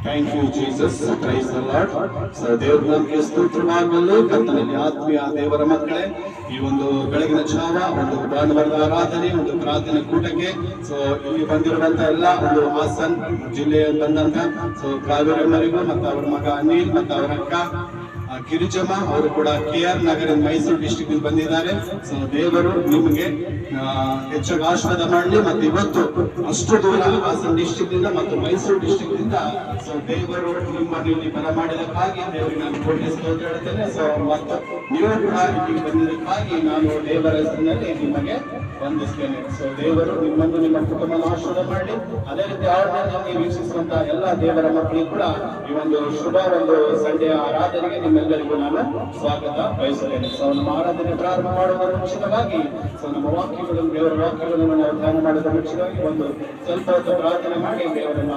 Thank you Jesus, praise the lord. ದೇವರ ನಮಗೆ ಸ್ತೋತ್ರವಾಗಲು. ಕರ್ತನಲ್ಲಿ ಆತ್ಮೀಯ ದೇವರ ಮಕ್ಕಳೇ, ಈ ಒಂದು ಬೆಳಗಿನ ಜಾವ ಒಂದು ಭಾನುವಾರದ ಆರಾಧನೆ, ಒಂದು ಪ್ರಾರ್ಥನೆ ಕೂಟಕ್ಕೆ ಇಲ್ಲಿ ಬಂದಿರುವಂತ ಎಲ್ಲ ಒಂದು ಹಾಸನ್ ಜಿಲ್ಲೆಯ ಬಂದಂತ ಕಾವೇರಿಮರಿಗೂ ಮತ್ತು ಅವರ ಮಗ ಅನಿಲ್ ಮತ್ತು ಅವರ ಅಕ್ಕ ಗಿರಿಜಮ್ಮ ಅವರು ಕೂಡ KR ನಗರ ಮೈಸೂರು ಡಿಸ್ಟ್ರಿಕ್ಟ್ ಬಂದಿದ್ದಾರೆ. ದೇವರು ನಿಮಗೆ ಹೆಚ್ಚಾಗಿ ಆಶೀರ್ವಾದ ಮಾಡಲಿ. ಮತ್ತು ಇವತ್ತು ಅಷ್ಟು ದೂರ ಹಾಸನ ಡಿಸ್ಟ್ರಿಕ್ಟ್ ಇಂದ ಮತ್ತು ಮೈಸೂರು ಡಿಸ್ಟ್ರಿಕ್ಟ್ ಇಂದ ದೇವರು ನಿಮ್ಮನ್ನು ಇಲ್ಲಿ ಬರಮಾಡಿದಕ್ಕಾಗಿ ದೇವರಿಗೆ ನಾನು ಕೋಟಿ ಸ್ತೋತ್ರ ಹೇಳ್ತೇನೆ. ಮತ್ತು ನೀವು ಕೂಡ ಇಲ್ಲಿಗೆ ಬಂದಿದ್ದಕ್ಕಾಗಿ ನಾನು ದೇವರ ಹೆಸರಿನಲ್ಲಿ ನಿಮಗೆ ವಂದಿಸ್ತೇನೆ. ದೇವರು ನಿಮ್ಮನ್ನು ನಿಮ್ಮ ಕುಟುಂಬ ಆಶೀರ್ವಾದ ಮಾಡಲಿ. ಅದೇ ರೀತಿ ಆರಾಧನೆಯನ್ನು ವೀಕ್ಷಿಸುವಂತಹ ಎಲ್ಲ ದೇವರ ಮಕ್ಕಳಿಗೂ ಕೂಡ ಈ ಒಂದು ಶುಭ ಒಂದು ಸಂಡೆ ಆರಾಧನೆಗೆ ನಿಮ್ಮೆಲ್ಲರಿಗೂ ನಾನು ಸ್ವಾಗತ ಬಯಸುತ್ತೇನೆ. ನಮ್ಮ ಆರಾಧನೆ ಪ್ರಾರಂಭ ಮಾಡುವುದರ ಮುಂಚಿತವಾಗಿ ನಮ್ಮ ವಾಕ್ಯಗಳನ್ನು, ದೇವರ ವಾಕ್ಯಗಳನ್ನು ನಾವು ಧ್ಯಾನ ಮಾಡಿದ ಮುಂಚಿತವಾಗಿ ಒಂದು ಸ್ವಲ್ಪ ಹೊತ್ತು ಪ್ರಾರ್ಥನೆ ಮಾಡಿ ದೇವರನ್ನ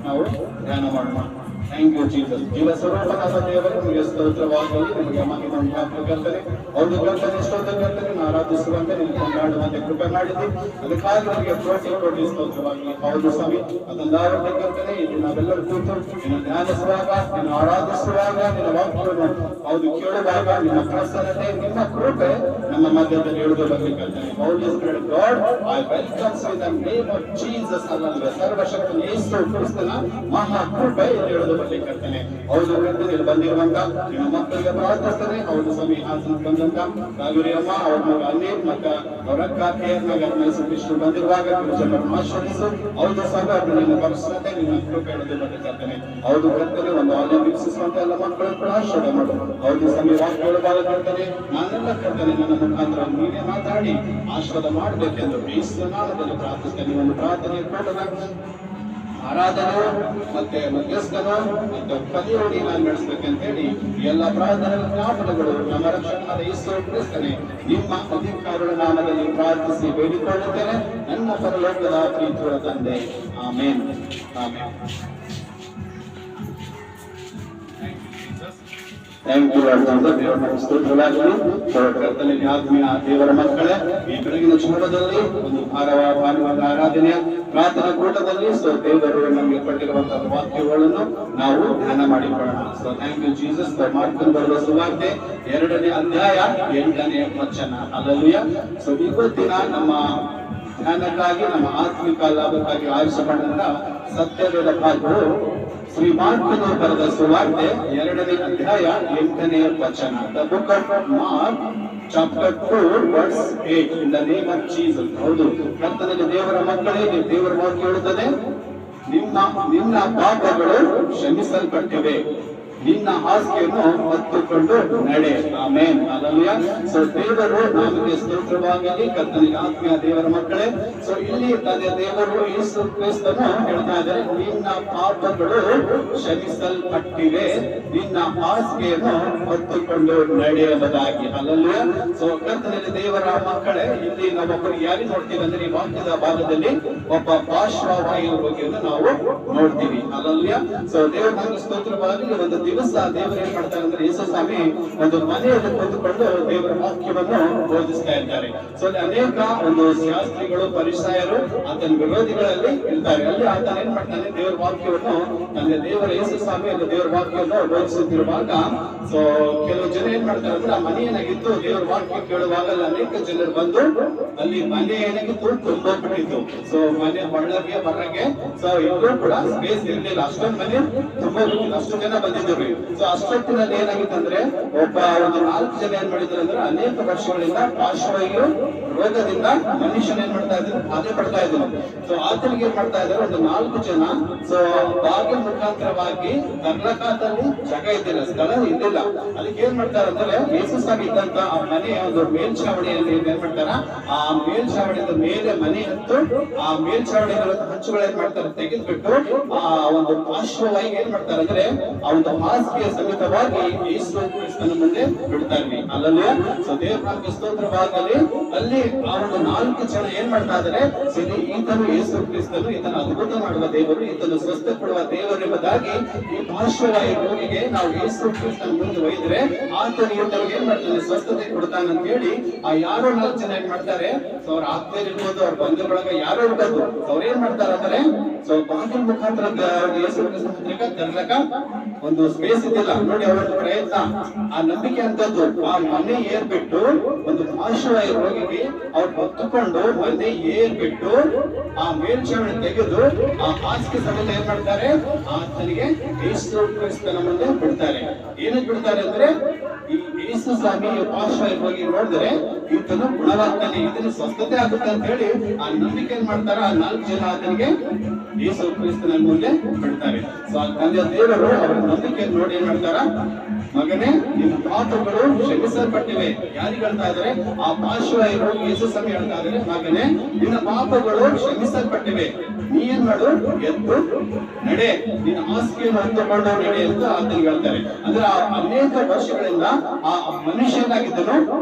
ನಾವು ಧ್ಯಾನ ಮಾಡೋಣ. Thank you Jesus. ಜೀವ ಸ್ವರೂಪನಾದ ದೇವರು ನಿಮಗೆ ಸ್ತೋತ್ರವಾಗಲಿ, ನಿಮಗೆ ಮಹಿಮೆ ಉಂಟಾಗಲಿ. ಒಂದು ಕರ್ತನೆ ಸ್ತೋತ್ರಕರ್ತನೆ ಆರಾಧಿಸುವಂತೆ ನಿಮಗೆ ಕೊಂಡಾಡುವಂತೆ ಕೃಪೆ ಮಾಡಿದ್ದು ಅದಕ್ಕಾಗಿ ನಿಮಗೆ ಕೋಟಿ ಸ್ತೋತ್ರವಾಗಲಿ. ಹೌದು ಸ್ವಾಮಿ, ಅದೊಂದಾವರಣೆ ಕರ್ತನೆ ಇಲ್ಲಿ ನಾವೆಲ್ಲರೂ ಕೂತು ನಿನ್ನ ಧ್ಯಾನಿಸುವಾಗ, ನಿನ್ನ ಆರಾಧಿಸುವಾಗ, ನಿನ್ನ ವಾಕ್ಯವನ್ನು ಹೌದು ಕೇಳುವಾಗ ನಿನ್ನ ಪ್ರಸನ್ನತೆ, ನಿನ್ನ ಕೃಪೆ ನಮ್ಮ ಮಧ್ಯದಲ್ಲಿ ಇಳಿದು ಬರಬೇಕಂತಾನೆ. ಹೌದು spirit god, I welcomes in the name of Jesus. ಅಲ್ಲವೇ ಸರ್ವಶಕ್ತನ ಯೇಸು ಕ್ರಿಸ್ತನ ಮಹಾ ಕೃಪೆ ಇಳಿದು ಬರ್ಲಿಕ್ಕಂತಾನೆ. ಹೌದು ಇಲ್ಲಿ ಬಂದಿರುವಂತ ನಿಮ್ಮ ಮಕ್ಕಳಿಗೆ ಪ್ರಾರ್ಥಿಸ್ತಾನೆ. ಹೌದು ಸ್ವಾಮಿ, ಹಾಸನ ಬಂದಂತ ಕಾವೇರಿ ಅಮ್ಮ, ಅವ್ರ ಮಗ ಅನಿಲ್ ಮತ್ತು ಅವರ ಅಕ್ಕ KR ನಗರ ಮೈಸೂರು ಡಿಸ್ಟ್ರಿಕ್ಟ್ ಬಂದಿರುವಾಗ ಜನರನ್ನು ಆಶೀರ್ವದಿಸು. ಹೌದು ಸ್ವಾಮಿ, ನಿನ್ನ ಪರಿಸ್ಥಿತಿ ನಿನ್ನ ಕೃಪೆ ಇಳಿದು ಬರ್ಲಿಕ್ಕಂತಾನೆ. ಹೌದು ಕರ್ತನೆ, ಒಂದು ಆನ್ಲೈನ್ ವೀಕ್ಷಿಸುವಂತ ಎಲ್ಲ ಮಕ್ಕಳು ಕೂಡ ಆಶೀರ್ವಾದ ಮಾಡು. ಹೌದು ಸ್ವಾಮಿ, ವಾಕ್ಯಗಳು ಕರ್ತನೆ ನಾನೆಲ್ಲ ಕರ್ತನೆ ನನ್ನ ಮುಖಾಂತರ ನೀನೇ ಮಾತಾಡಿ ಆಶೀರ್ವಾದ ಮಾಡಬೇಕೆಂದು ಯೇಸುವಿನ ನಾಮದಲ್ಲಿ ಪ್ರಾರ್ಥಿಸ್ತೇನೆ. ಒಂದು ಪ್ರಾರ್ಥನೆ ಕೂಟದ ಆರಾಧನೆ ಮತ್ತೆ ಮಧ್ಯಸ್ಥನು ಮತ್ತು ಕಲಿಯೋಡಿ ನಾನು ನಡೆಸಬೇಕಂತ ಹೇಳಿ ಎಲ್ಲ ಪ್ರಾರ್ಥನೆ ಜ್ಞಾಪನಗಳು ನಮ್ಮ ರಕ್ಷಕನಾದ ಯೇಸು ಕ್ರಿಸ್ತನೇ ನಿಮ್ಮ ಅಧಿಕಾರದ ನಾಮದಲ್ಲಿ ಪ್ರಾರ್ಥಿಸಿ ಬೇಡಿಕೊಳ್ಳುತ್ತೇನೆ, ನನ್ನ ಪರಲೋಕದ ಪ್ರೀತಿಯ ತಂದೆ. Amen, amen. ಥ್ಯಾಂಕ್ ಯು ದೇವರ ಸ್ತೋತ್ರವಾಗಲಿ. ಕರ್ತನಲ್ಲಿ ಆತ್ಮೀಯ ದೇವರ ಮಕ್ಕಳೇ, ಈ ಬೆಳಗಿನ ಜೀವನದಲ್ಲಿ ಒಂದು ಭಾನುವಾರದ ಆರಾಧನೆಯ ಪ್ರಾರ್ಥನಾ ಕೂಟದಲ್ಲಿ ದೇವರು ನಮಗೆ ಕೊಟ್ಟಿರುವಂತಹ ವಾಕ್ಯಗಳನ್ನು ನಾವು ಧ್ಯಾನ ಮಾಡಿಕೊಳ್ಳೋಣ. Thank you Jesus. ಮಾರ್ಕನ ಬರೆದ ಸುವಾರ್ತೆ 2ನೇ ಅಧ್ಯಾಯ 8ನೇ ವಚನ. ಹಲ್ಲೆಲೂಯಾ. ಇವತ್ತಿನ ನಮ್ಮ ಧ್ಯಾನಕ್ಕಾಗಿ, ನಮ್ಮ ಆತ್ಮಿಕ ಲಾಭಕ್ಕಾಗಿ ಆರಿಸಲ್ಪಟ್ಟಂತ ಸತ್ಯವೇದ ಭಾಗಗಳು ಶ್ರೀ ಮಾರ್ಕನು ಬರೆದ ಸುವಾರ್ತೆ 2ನೇ ಅಧ್ಯಾಯ 8ನೇ ವಚನ. The book of Mark chapter 2 verse 8 in the name of Jesus. ಹೌದು ಕರ್ತನಲ್ಲಿ ದೇವರ ಮಕ್ಕಳೇ, ದೇವರ ವಾಕ್ಯ ಹೇಳುತ್ತದೆ, ನಿನ್ನ ಪಾಪಗಳು ಕ್ಷಮಿಸಲ್ಪಟ್ಟಿವೆ, ನಿನ್ನ ಹಾಸಿಗೆಯನ್ನು ಹೊತ್ತುಕೊಂಡು ನಡೆ. ಆಮೇನ್, ಹಲ್ಲೆಲೂಯಾ. ದೇವರು ನಮಗೆ ಸ್ತೋತ್ರವಾಗಲಿ. ಕರ್ತನಿಗೆ ಆತ್ಮೀಯ ದೇವರ ಮಕ್ಕಳೇ, ಇಲ್ಲಿ ತಂದೆ ದೇವರು ಯೇಸು ಕ್ರಿಸ್ತನು ಹೇಳ್ತಾ ಇದ್ದಾರೆ, ನಿನ್ನ ಪಾಪಗಳು ಕ್ಷಮಿಸಲ್ಪಟ್ಟಿವೆ, ನಿನ್ನ ಹಾಸಿಗೆಯನ್ನು ಹೊತ್ತುಕೊಂಡು ನಡೆಯುವುದಾಗಿ. ಹಲ್ಲೆಲೂಯಾ. ಕರ್ತನಲ್ಲಿ ದೇವರ ಮಕ್ಕಳೇ, ಇಲ್ಲಿ ನಾವೊಬ್ಬರು ಯಾರಿಗೆ ನೋಡ್ತೀವಿ ಅಂದ್ರೆ ಈ ವಾಕ್ಯದ ಭಾಗದಲ್ಲಿ ಒಬ್ಬ ಪಾರ್ಶ್ವವಾಯುವಿನ ಬಗ್ಗೆಯನ್ನು ನಾವು ನೋಡ್ತೀವಿ. ಹಲ್ಲೆಲೂಯಾ. ದೇವರ ನಮಗೆ ಸ್ತೋತ್ರವಾಗಲಿ. ಒಂದು ದಿವಸ ದೇವರು ಏನ್ ಮಾಡ್ತಾರೆ ಅಂದ್ರೆ ಯೇಸು ಸ್ವಾಮಿ ಒಂದು ಮನೆಯಲ್ಲಿ ಕೂತುಕೊಂಡು ದೇವರ ವಾಕ್ಯವನ್ನು ಬೋಧಿಸ್ತಾ ಇದ್ದಾರೆ. ಅನೇಕ ಒಂದು ಶಾಸ್ತ್ರಿಗಳು, ಪರಿಸಯರು ಆತನ ವಿರೋಧಿಗಳಲ್ಲಿ ಇರ್ತಾರೆ. ಅಲ್ಲಿ ಆತನ ಏನ್ ಮಾಡ್ತಾನೆ, ದೇವರ ವಾಕ್ಯವನ್ನು ಅಂದ್ರೆ ದೇವರ ಯೇಸು ಸ್ವಾಮಿ ಒಂದು ದೇವರ ವಾಕ್ಯವನ್ನು ಬೋಧಿಸುತ್ತಿರುವಾಗ ಕೆಲವು ಜನ ಏನ್ ಮಾಡ್ತಾರೆ ಅಂದ್ರೆ ಆ ಮನೆ ಏನಾಗಿತ್ತು, ದೇವರ ವಾಕ್ಯ ಕೇಳುವಾಗ ಅನೇಕ ಜನರು ಬಂದು ಅಲ್ಲಿ ಮನೆ ಏನಾಗಿತ್ತು ತುಂಬೋಗ್ಬಿಟ್ಟಿತ್ತು. ಮನೆ ಒಳಗೆ ಹೊರಗೆ ಎಲ್ಲರೂ ಕೂಡ ಸ್ಪೇಸ್ ಇರ್ಲಿಲ್ಲ, ಅಷ್ಟೊಂದು ಮನೆ ತುಂಬೋಗ್ಬಿಟ್ಟಿತ್ತು, ಅಷ್ಟು ಜನ ಬಂದಿದ್ರು. ಅಷ್ಟೊತ್ತಿನಲ್ಲಿ ಏನಾಗಿತ್ತಂದ್ರೆ ಒಬ್ಬ ಒಂದು 4 ಜನ ಏನ್ ಮಾಡಿದ್ರು ಅಂದ್ರೆ ಅನೇಕ ವರ್ಷಗಳಿಂದ ಪಾರ್ಶ್ವವಾಯು ರೋಗದಿಂದ ಮನುಷ್ಯನ ಏನ್ ಮಾಡ್ತಾ ಇದ್ರು, ಬಾಧೆ ಪಡ್ತಾ ಇದ್ರು. ಆತನಿಗೆ ಏನ್ ಮಾಡ್ತಾ ಇದ್ದಾರೆ, ಒಂದು 4 ಜನ ಬಾಗಿಲ ಮುಖಾಂತರವಾಗಿ ತರ್ಲಕಾತಲ್ಲಿ ಜಾಗ ಇದ್ದಿಲ್ಲ, ಸ್ಥಳ ಇದ್ದಿಲ್ಲ. ಅದಕ್ಕೆ ಏನ್ ಮಾಡ್ತಾರೆ ಅಂದ್ರೆ ಯೇಸು ಸ್ವಾಮಿ ಇದ್ದಂತ ಆ ಮನೆಯ ಒಂದು ಮೇಲ್ಛಾವಣಿಯಲ್ಲಿ ಏನ್ ಮಾಡ್ತಾರ, ಆ ಮೇಲ್ಛಾವಣಿಯ ಮೇಲೆ ಮನೆ ಹತ್ತು ಆ ಮೇಲ್ಛಾವಣಿಯ ಹಂಚುಗಳು ಏನ್ ಮಾಡ್ತಾರೆ ತೆಗೆದ್ಬಿಟ್ಟು ಆ ಒಂದು ಪಾರ್ಶ್ವವಾಗಿ ಏನ್ ಮಾಡ್ತಾರೆ ಅಂದ್ರೆ ಆ ಒಂದು ಹಾಸಿಗೆ ಸಮೇತವಾಗಿ ಯೇಸು ಕ್ರಿಸ್ತನ ಮುಂದೆ ಬಿಡ್ತಾರೆ. ಅಲ್ಲಲ್ಲಿ ಸೊ ದೇವರ ಸ್ತೋತ್ರವಾಗಲಿ. ಅಲ್ಲಿ ಆ ಒಂದು 4 ಜನ ಏನ್ ಮಾಡ್ತಾ ಇದಾರೆ, ಈತನು ಯೇಸು ಕ್ರಿಸ್ತನು, ಈತನ ಅದ್ಭುತ ಮಾಡುವ ದೇವರು, ಈತನು ಸ್ವಸ್ಥ ಕೊಡುವ ದೇವರು ಎಂಬುದಾಗಿ ಈ ಪಾರ್ಶ್ವವಾಯು ರೋಗಿಗೆ ನಾವು ಯೇಸು ಕ್ರಿಸ್ತನ ಮುಂದೆ ಒಯ್ದ್ರೆ ಆತನು ಈತನಿಗೆ ಏನ್ ಮಾಡ್ತಾನೆ, ಸ್ವಸ್ಥತೆ ಕೊಡ್ತಾನೆ ಅಂತ ಹೇಳಿ ಆ ಯಾರೋ 4 ಜನ ಏನ್ ಮಾಡ್ತಾರೆ, ಸೊ ಅವ್ರ ಆತ್ಮೀಯರು ಇರ್ಬೋದು, ಅವ್ರ ಬಂಧುಗಳಾಗ ಯಾರೋ ಇರ್ಬೋದು, ಅವ್ರ ಏನ್ ಮಾಡ್ತಾರೆ ಅಂದ್ರೆ ಸೊ ಬಾಗಿಲ್ ಮುಖಾಂತರ ಯೇಸು ಕ್ರಿಸ್ತನ ತೆರಲಕ ಒಂದು ಸ್ಪೇಸ್ ಇದ್ದಿಲ್ಲ ನೋಡಿ, ಅವರ ಪ್ರಯತ್ನ ಆ ನಂಬಿಕೆ ಅಂತದ್ದು. ಆ ಮನೆ ಏರ್ಬಿಟ್ಟು ಒಂದು ಪಾರ್ಶ್ವವಾಯು ರೋಗಿಗೆ ಅವ್ರು ಹೊತ್ತುಕೊಂಡು ಮನೆ ಏರ್ಬಿಟ್ಟು ಆ ಮೇಲ್ಛಾವಣಿ ತೆಗೆದು ಆ ಹಾಸಿಗೆ ಸಮೇತ ಏನ್ ಮಾಡ್ತಾರೆ, ಆತನಿಗೆ ಯೇಸು ಕ್ರಿಸ್ತನ ಮುಂದೆ ಬಿಡ್ತಾರೆ. ಏನಕ್ಕೆ ಬಿಡ್ತಾರೆ ಅಂದ್ರೆ ಈ ಯೇಸು ಸ್ವಾಮಿ ಪಾರ್ಶ್ವವಾಯು ರೋಗಿ ನೋಡಿದ್ರೆ ಈತನು ಗುಣವಾಗ್ತಾನೆ, ಇದನ್ನು ಸ್ವಸ್ಥತೆ ಆಗುತ್ತೆ ಅಂತ ಹೇಳಿ ಆ ನಂಬಿಕೆ ಏನ್ ಮಾಡ್ತಾರ, ಆ 4 ಜನ ಆತನಿಗೆ ಯೇಸು ಕ್ರಿಸ್ತನ ಮುಂದೆ ಬಿಡ್ತಾರೆ. ಸೊ ಆ ತಂದೆಯ ದೇವರು ಅವರ ನಂಬಿಕೆ ನೋಡಿ ಏನ್ ಮಾಡ್ತಾರ, ಮಗನೇ ನಿನ್ನ ಪಾಪಗಳು ಕ್ಷಮಿಸಲ್ಪಟ್ಟಿವೆ. ಯಾರಿಗೆ ಹೇಳ್ತಾ ಇದಾರೆ, ಆ ಪಾರ್ಶ್ವವಾಯು ರೋಗಿ ಯೇಸು ಸ್ವಾಮಿ ಹೇಳ್ತಾ ಇದಾರೆ, ಮಗನೇ ನಿನ್ನ ಪಾಪಗಳು ಕ್ಷಮಿಸಲ್ಪಟ್ಟಿವೆ, ನೀ ಏನ್ ಮಾಡು, ಎದ್ದು ನಡೆ, ನಿನ್ನ ಹಾಸಿಗೆಯನ್ನು ಹೊತ್ತುಕೊಂಡು ನಡೆ ಅಂತ ಆತನಿಗೆ ಹೇಳ್ತಾರೆ. ಅಂದ್ರೆ ಅನೇಕ ವರ್ಷಗಳಿಂದ ಆ ಮನುಷ್ಯನಾಗಿದ್ದನು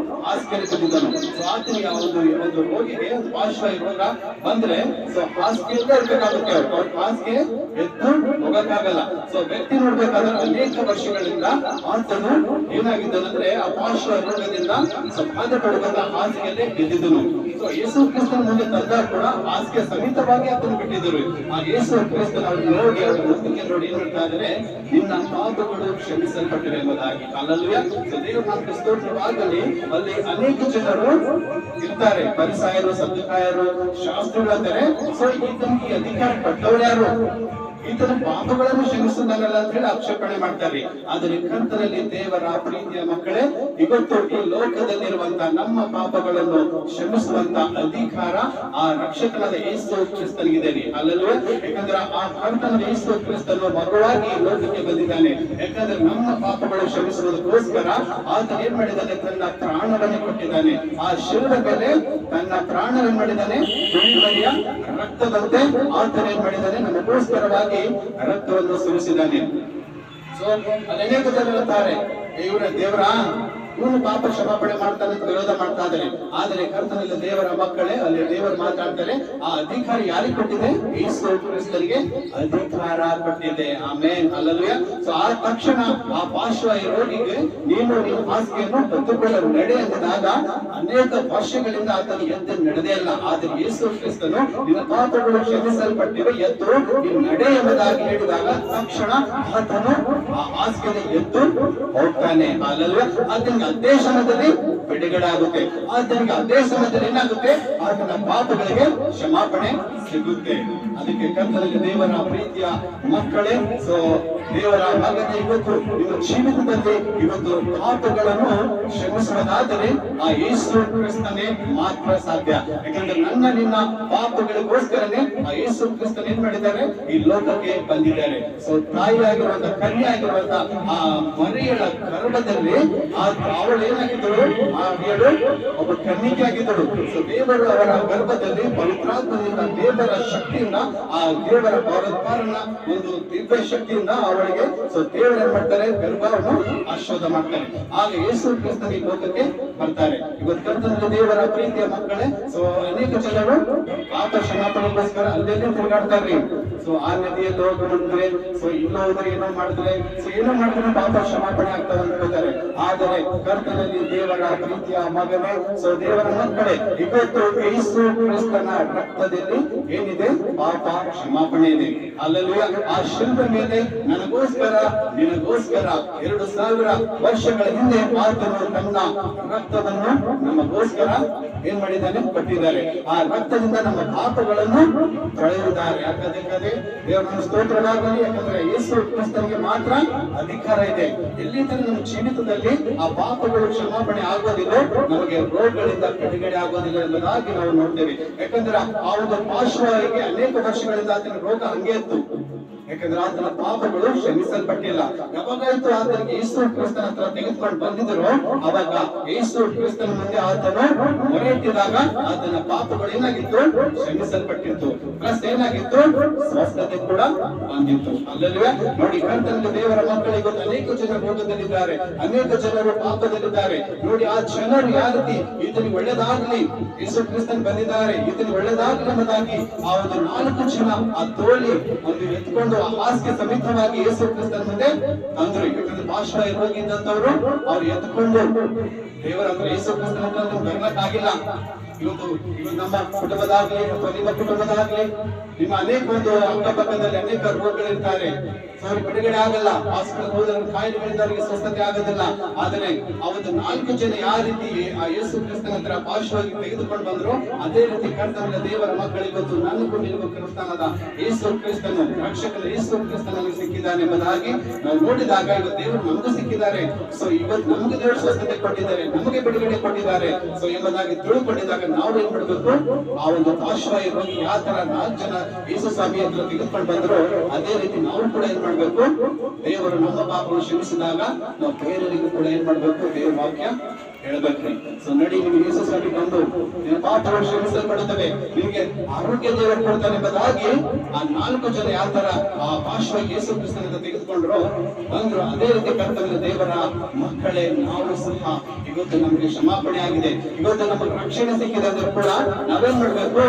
ಹಾಸಿಗೆಯಲ್ಲಿ ಬಿದ್ದಿದ್ದನು. ಸೊ ಆತನಿಗೆ ಒಂದು ರೋಗಿಗೆ ಒಂದು ಪಾರ್ಶ್ವವಾಯು ರೋಗ ಬಂದ್ರೆ ಸೊ ಹಾಸಿಗೆಯಲ್ಲೇ ಇರ್ಬೇಕಾಗುತ್ತೆ, ಅವ್ರ ಹಾಸಿಗೆ ಎದ್ದು ಹೋಗಕ್ಕಾಗಲ್ಲ. ಸೊ ವ್ಯಕ್ತಿ ನೋಡ್ಬೇಕಾದ್ರೆ ಅನೇಕ ವರ್ಷಗಳಿಂದ ಆತನು ಏನಾಗಿದ್ದನಂದ್ರೆ ಆ ಪಾರ್ಶ್ವವಾಯು ರೋಗದಿಂದ ಬಾಧೆ ಪಡುವಂತ ಹಾಸಿಗೆಯಲ್ಲೇ ಬಿದ್ದಿದ್ದನು. ಸೊ ಯೇಸು ಕ್ರಿಸ್ತನ ಮುಂದೆ ತಂದಾಗ ಕೂಡ ಹಾಸಿಗೆ ಸಮೇತವಾಗಿ ಆತನು ಬಿಟ್ಟಿದ್ದರು. ಆ ಯೇಸು ಕ್ರಿಸ್ತನ ನೋಡಿ ಅವರ ನಂಬಿಕೆ ನೋಡಿ ಏನ್ ಹೇಳ್ತಾ ಇದ್ದಾರೆ, ನಿನ್ನ ಪಾಪಗಳು ಕ್ಷಮಿಸಲ್ಪಟ್ಟಿವೆ ಎಂಬುದಾಗಿ. ಅಲ್ಲಲ್ವೇ ದೇವರ ನಾಮಕ್ಕೆ ಸ್ತೋತ್ರವಾಗಲಿ. ಅಲ್ಲಿ ಅನೇಕ ಜನರು ಇರ್ತಾರೆ, ಫರಿಸಾಯರು, ಸದ್ದುಕಾಯರು, ಶಾಸ್ತ್ರಿಗಳಂತಾರೆ. ಸೊ ಈತನಿಗೆ ಅಧಿಕಾರ ಪಟ್ಟವರು ಯಾರು, ಈತನ ಪಾಪಗಳನ್ನು ಕ್ಷಮಿಸುವುದಲ್ಲ ಅಂತ ಹೇಳಿ ಆಕ್ಷೇಪಣೆ ಮಾಡ್ತಾರೆ. ಆದರೆ ಕರ್ತನಲ್ಲಿ ದೇವರ ಪ್ರೀತಿಯ ಮಕ್ಕಳೇ, ಇವತ್ತು ಈ ಲೋಕದಲ್ಲಿರುವಂತ ನಮ್ಮ ಪಾಪಗಳನ್ನು ಕ್ಷಮಿಸುವಂತ ಅಧಿಕಾರ ಆ ರಕ್ಷಕನಾದ ಯೇಸು ಕ್ರಿಸ್ತನಿಗಿದೆ. ಅಲ್ಲಲ್ವೇ? ಯಾಕಂದ್ರೆ ಆ ಕರ್ತನಾದ ಯೇಸು ಕ್ರಿಸ್ತನು ಮಗುವಾಗಿ ಈ ಲೋಕಕ್ಕೆ ಬಂದಿದ್ದಾನೆ. ಯಾಕಂದ್ರೆ ನಮ್ಮ ಪಾಪಗಳು ಕ್ಷಮಿಸುವುದಕ್ಕೋಸ್ಕರ ಆತ ಏನ್ ಮಾಡಿದ್ದಾನೆ, ತನ್ನ ಪ್ರಾಣವನ್ನು ಕೊಟ್ಟಿದ್ದಾನೆ. ಆ ಶಿಲುಬೆ ಮೇಲೆ ತನ್ನ ಪ್ರಾಣವನ್ನು ಮಾಡಿದ್ದಾನೆ. ಕುರಿಮರಿಯ ರಕ್ತದಂತೆ ಆತನ ಏನ್ ಮಾಡಿದ್ದಾನೆ, ನಮಗೋಸ್ಕರವಾಗಿ ರಕ್ತವನ್ನು ಸುರಿಸಿದ್ದಾನೆ. ಸೊ ಅನೇಕ ಜನ ಹೇಳ್ತಾರೆ, ದೇವರ ಇವನು ಪಾಪ ಕ್ಷಮಾಪಣೆ ಮಾಡ್ತಾನೆ ಅಂತ ವಿರೋಧ ಮಾಡ್ತಾ ಇದ್ದಾರೆ. ಆದರೆ ಕರ್ತನಲ್ಲಿ ದೇವರ ಮಕ್ಕಳೇ, ಅಲ್ಲಿ ದೇವರು ಮಾತಾಡ್ತಾರೆ, ಆ ಅಧಿಕಾರ ಯಾರಿಗೆ ಕೊಟ್ಟಿದೆ, ಯೇಸು ಕ್ರಿಸ್ತನಿಗೆ ಅಧಿಕಾರ ಕೊಟ್ಟಿದೆ. Amen, hallelujah. ಸೊ ಆ ತಕ್ಷಣ ಆ ಪಾರ್ಶ್ವವಾಯು ರೋಗಿಗೆ ನೀನು ನಿನ್ನ ಹಾಸಿಗೆಯನ್ನು ಹೊತ್ತುಕೊಳ್ಳಲು ನಡೆ ಅಂದಾಗ ಅನೇಕ ವರ್ಷಗಳಿಂದ ಆತನು ಎದ್ದು ನಡೆದೇ ಇಲ್ಲ. ಆದರೆ ಯೇಸು ಕ್ರಿಸ್ತನು ನಿನ್ನ ಪಾಪಗಳು ಕ್ಷಮಿಸಲ್ಪಟ್ಟಿವೆ, ಎದ್ದು ನೀನು ನಡೆ ಎಂಬುದಾಗಿ ಹೇಳಿದಾಗ ತಕ್ಷಣ ಆತನು ಆ ಹಾಸಿಗೆಯನ್ನು ಎದ್ದು ಹೋಗ್ತಾನೆ. ಹಲ್ಲೆಲೂಯಾ. ಅದನ್ನ ಅದೇ ಸಮಯದಲ್ಲಿ ಬಿಡುಗಡೆ ಆಗುತ್ತೆ. ಆತನಿಗೆ ಅದೇ ಸಮಯದಲ್ಲಿ ಏನಾಗುತ್ತೆ, ಆತನ ಪಾಪಗಳಿಗೆ ಕ್ಷಮಾಪಣೆ ಸಿಗುತ್ತೆ. ಅದಕ್ಕೆ ಕರ್ತನಲ್ಲಿ ದೇವರ ಪ್ರೀತಿಯ ಮಕ್ಕಳೇ, ಸೊ ದೇವರ ಮಗನೇ, ಇವತ್ತು ನಿಮ್ಮ ಜೀವಿತದಲ್ಲಿ ಇವತ್ತು ಪಾಪಗಳನ್ನು ಕ್ಷಮಿಸುವುದಾದರೆ ಆ ಯೇಸು ಕ್ರಿಸ್ತನೇ ಮಾತ್ರ ಸಾಧ್ಯ. ಯಾಕಂದ್ರೆ ನನ್ನ ನಿನ್ನ ಪಾಪಗಳಿಗೋಸ್ಕರನೇ ಆ ಯೇಸು ಕ್ರಿಸ್ತನ್ ಏನ್ ಮಾಡಿದ್ದಾರೆ, ಈ ಲೋಕಕ್ಕೆ ಬಂದಿದ್ದಾರೆ. ಸೊ ತಾಯಿಯಾಗಿರುವಂತ, ಕನ್ಯೆಯಾಗಿರುವಂತ ಆ ಮರಿಯಳ ಗರ್ಭದಲ್ಲಿ ಅವಳು ಏನಾಗಿದ್ದಳು, ಆ ಮರಿಯಳು ಒಬ್ಬ ಕನ್ನಿಕೆ ಆಗಿದ್ದಳು. ಸೊ ದೇವರು ಅವರ ಗರ್ಭದಲ್ಲಿ ಪವಿತ್ರಾತ್ಮದಿಂದ, ದೇವರ ಶಕ್ತಿಯಿಂದ, ಆ ದೇವರ ಪರನ ಒಂದು ದಿವ್ಯ ಶಕ್ತಿಯಿಂದ ಅವಳಿಗೆ ಸೊ ದೇವರು ಏನ್ ಮಾಡ್ತಾರೆ, ಗರ್ಭವನ್ನು ಆಶೀರ್ವಾದ ಮಾಡ್ತಾರೆ. ಆಗ ಯೇಸು ಕ್ರಿಸ್ತನ ಈ ಲೋಕಕ್ಕೆ ಬರ್ತಾರೆ. ಇವತ್ತು ಕರ್ತನಲ್ಲಿ ದೇವರ ಪ್ರೀತಿಯ ಮಕ್ಕಳೇ, ಸೊ ಅನೇಕ ಜನರು ಪಾಪ ಕ್ಷಮಾಪಣೆಗೋಸ್ಕರ ಅಲ್ಲೆಲ್ಲೇ ತಿರುಗಾಡ್ತಾರ್ರಿ. ಸೊ ಆ ನದಿಯಲ್ಲಿ ಹೋದ್ರೆ, ಸೊ ಇಲ್ಲ ಹೋದ್ರೆ ಏನೋ ಮಾಡಿದ್ರೆ, ಸೊ ಏನೋ ಮಾಡಿದ್ರೆ ಪಾಪ ಕ್ಷಮಾಪಣೆ ಆಗ್ತದೆ ಅನ್ಕೋತಾರೆ. ಆದರೆ ಕರ್ತನಲ್ಲಿ ದೇವರ ಪ್ರೀತಿಯ ಮಗನೇ, ಸೊ ದೇವರ ಮಕ್ಕಳೇ, ಇವತ್ತು ಯೇಸು ಕ್ರಿಸ್ತನ ರಕ್ತದಲ್ಲಿ ಏನಿದೆ, ಪಾಪ ಕ್ಷಮಾಪಣೆ ಇದೆ. ಅಲ್ಲಲ್ಲಿ ಆ ಶಿಲ್ಪದ ಮೇಲೆ ನನಗೋಸ್ಕರ ನಿನಗೋಸ್ಕರ 2000 ವರ್ಷಗಳ ಹಿಂದೆ ಆತನು ತನ್ನ ರಕ್ತವನ್ನು ನಮಗೋಸ್ಕರ ಏನ್ ಮಾಡಿದ್ದಾನೆ, ಕೊಟ್ಟಿದ್ದಾರೆ. ಆ ರಕ್ತದಿಂದ ನಮ್ಮ ಪಾಪಗಳನ್ನು ತೊಳೆಯುತ್ತಾರೆ. ಯಾಕಂದ್ರೆ ದೇವರ ಸ್ತೋತ್ರವಾಗಲಿ. ಯಾಕಂದ್ರೆ ಯೇಸು ಕ್ರಿಸ್ತನಿಗೆ ಮಾತ್ರ ಅಧಿಕಾರ ಇದೆ. ಎಲ್ಲಿ ತನಕ ನಮ್ಮ ಜೀವಿತದಲ್ಲಿ ಆ ಪಾಪಗಳು ಕ್ಷಮಾಪಣೆ ಆಗೋದಿಲ್ಲ, ನಮಗೆ ರೋಗಗಳಿಂದ ಬಿಡುಗಡೆ ಆಗೋದಿಲ್ಲ ಎಂಬುದಾಗಿ ನಾವು ನೋಡ್ತೇವೆ. ಯಾಕಂದ್ರೆ ಆ ಒಂದು ಪಾರ್ಶ್ವವಾಯುಗೆ ಅನೇಕ ವರ್ಷಗಳಿಂದ ಆತನ ರೋಗ ಹಂಗೆ ಇತ್ತು. ಯಾಕಂದ್ರೆ ಆತನ ಪಾಪಗಳು ಕ್ಷಮಿಸಲ್ಪಟ್ಟಿಲ್ಲ. ಯಾವಾಗಾಯ್ತು ಆತನಿಗೆ ಯೇಸು ಕ್ರಿಸ್ತನ ಹತ್ರ ತೆಗೆದುಕೊಂಡು ಬಂದಿದ್ರು, ಅವಾಗ ಯೇಸು ಕ್ರಿಸ್ತನ ಮುಂದೆ ಆತನು ಮೊರೆ ಇಟ್ಟಿದಾಗ ಆತನ ಪಾಪಗಳು ಏನಾಗಿತ್ತು? ಕ್ಷಮಿಸಲ್ಪಟ್ಟಿತ್ತು. ಪ್ಲಸ್ ಏನಾಗಿತ್ತು? ಸ್ವಸ್ಥತೆ ಕೂಡ ಬಂದಿತ್ತು. ಅಲ್ಲಲ್ವೇ? ನೋಡಿ, ಕರ್ತನಲ್ಲಿ ದೇವರ ಮಕ್ಕಳು ಇವತ್ತು ಅನೇಕ ಜನರು ರೋಗದಲ್ಲಿದ್ದಾರೆ, ಅನೇಕ ಜನರು ಪಾಪದಲ್ಲಿದ್ದಾರೆ. ನೋಡಿ, ಆ ಜನರು ಯಾವ ರೀತಿ ಈತನಿಗೆ ಒಳ್ಳೆದಾಗ್ಲಿ, ಯೇಸು ಕ್ರಿಸ್ತನ್ ಬಂದಿದ್ದಾರೆ, ಈತನಿಗೆ ಒಳ್ಳೆದಾಗ್ಲಿ ಎಂಬುದಾಗಿ ಆ ಒಂದು 4 ಜನ ಆ ತೋಳಿ ಒಂದು ಎತ್ಕೊಂಡು ಆ ಹಾಸಿಗೆ ಸಮೇತವಾಗಿ ಯೇಸು ಕ್ರಿಸ್ತನ ಮುಂದೆ ತಂದ್ರು. ಯಾಕಂದ್ರೆ ಪಾರ್ಶ್ವವಾಯು ರೋಗಿ ಇದ್ದಂತವ್ರು ಅವ್ರು ಎತ್ಕೊಂಡು ದೇವರ ಹತ್ರ ಯೇಸು ಕ್ರಿಸ್ತನ ಹತ್ರ ಬರ್ಲಕ್ಕಾಗಿಲ್ಲ. ಇವತ್ತು ನಮ್ಮ ಕುಟುಂಬದಾಗ್ಲಿ ಅಥವಾ ನಿಮ್ಮ ಕುಟುಂಬದಾಗ್ಲಿ ನಿಮ್ಮ ಅನೇಕ ಒಂದು ಅಕ್ಕಪಕ್ಕದಲ್ಲಿ ಅನೇಕ ರೋಗಗಳಿರ್ತಾರೆ, ಅವ್ರಿಗೆ ಬಿಡುಗಡೆ ಆಗಲ್ಲ. ಹಾಸ್ಪಿಟಲ್ ಹೋದ್ರೆ ಕಾಯಿಲೆಗಳಿದ್ದವರಿಗೆ ಸ್ವಸ್ಥತೆ ಆಗೋದಿಲ್ಲ. ಆದರೆ ಅವತ್ತು 4 ಜನ ಯಾವ ರೀತಿ ಆ ಯೇಸು ಕ್ರಿಸ್ತನ ಹತ್ರ ಪಾರ್ಶ್ವವಾಗಿ ತೆಗೆದುಕೊಂಡು ಬಂದ್ರು, ಅದೇ ರೀತಿ ಕರ್ತನ ದೇವರ ಮಕ್ಕಳಿಗೆ ಗೊತ್ತು ನನಗೂ ನಿನಗೂ ಕ್ರಿಸ್ತನಾದ ಯೇಸು ಕ್ರಿಸ್ತನು, ರಕ್ಷಕನ ಯೇಸು ಕ್ರಿಸ್ತನಲ್ಲಿ ಸಿಕ್ಕಿದ್ದಾನೆ ಎಂಬುದಾಗಿ ನಾವು ನೋಡಿದಾಗ ಇವತ್ತು ದೇವರು ನಮಗೂ ಸಿಕ್ಕಿದ್ದಾರೆ. ಸೊ ಇವತ್ತು ನಮಗೆ ದೇವರು ಸ್ವಸ್ಥತೆ ಕೊಟ್ಟಿದ್ದಾರೆ, ನಮಗೆ ಬಿಡುಗಡೆ ಕೊಟ್ಟಿದ್ದಾರೆ. ಸೊ ಎಂಬುದಾಗಿ ತಿಳ್ಕೊಂಡಿದ್ದಾಗ ನಾವು ಏನ್ ಮಾಡಬೇಕು? ಆ ಒಂದು ಪಾರ್ಶ್ವವಾಯು ರೋಗಿ ಯಾವ ತರ 4 ಜನ ಯೇಸು ಸ್ವಾಮಿ ಹತ್ರ ತೆಗೆದುಕೊಂಡು ಬಂದ್ರು, ಅದೇ ರೀತಿ ನಾವು ಕೂಡ ಏನ್ ಮಾಡ್ಬೇಕು? ದೇವರು ನಮ್ಮ ಪಾಪವನ್ನು ಕ್ಷಮಿಸಿದಾಗ ನಾವು ಬೇರೆಯವರಿಗೂ ಕೂಡ ಏನ್ ಮಾಡ್ಬೇಕು? ದೇವರ ವಾಕ್ಯ ಹೇಳ್ಬೇಕ್ರಿ. ಸೊ ನೋಡಿ, ನಿಮಗೆ ಯೇಸು ಸ್ವಾಮಿ ಬಂದು ನಿನ್ನ ಪಾಪಗಳು ಕ್ಷಮಿಸಲ್ಪಡುತ್ತವೆ, ನಿಮಗೆ ಆರೋಗ್ಯ ದೇವರು ಕೊಡ್ತಾನೆ ಎಂಬುದಾಗಿ ಆ 4 ಜನ ಯಾವ ತರ ಆ ಪಾರ್ಶ್ವವಾಗಿ ಯೇಸು ಕ್ರಿಸ್ತನ ತೆಗೆದುಕೊಂಡ್ರು ಬಂದ್ರು, ಅದೇ ರೀತಿ ಕರ್ತವ್ಯ ದೇವರ ಮಕ್ಕಳೇ ನಾವು ಸಹ ಇವತ್ತು ನಮಗೆ ಕ್ಷಮಾಪಣೆ ಆಗಿದೆ, ಇವತ್ತು ನಮಗೆ ರಕ್ಷಣೆ ಸಿಕ್ಕಿದೆ ಅಂದ್ರೆ ಕೂಡ ನಾವೇನ್ ಮಾಡ್ಬೇಕು?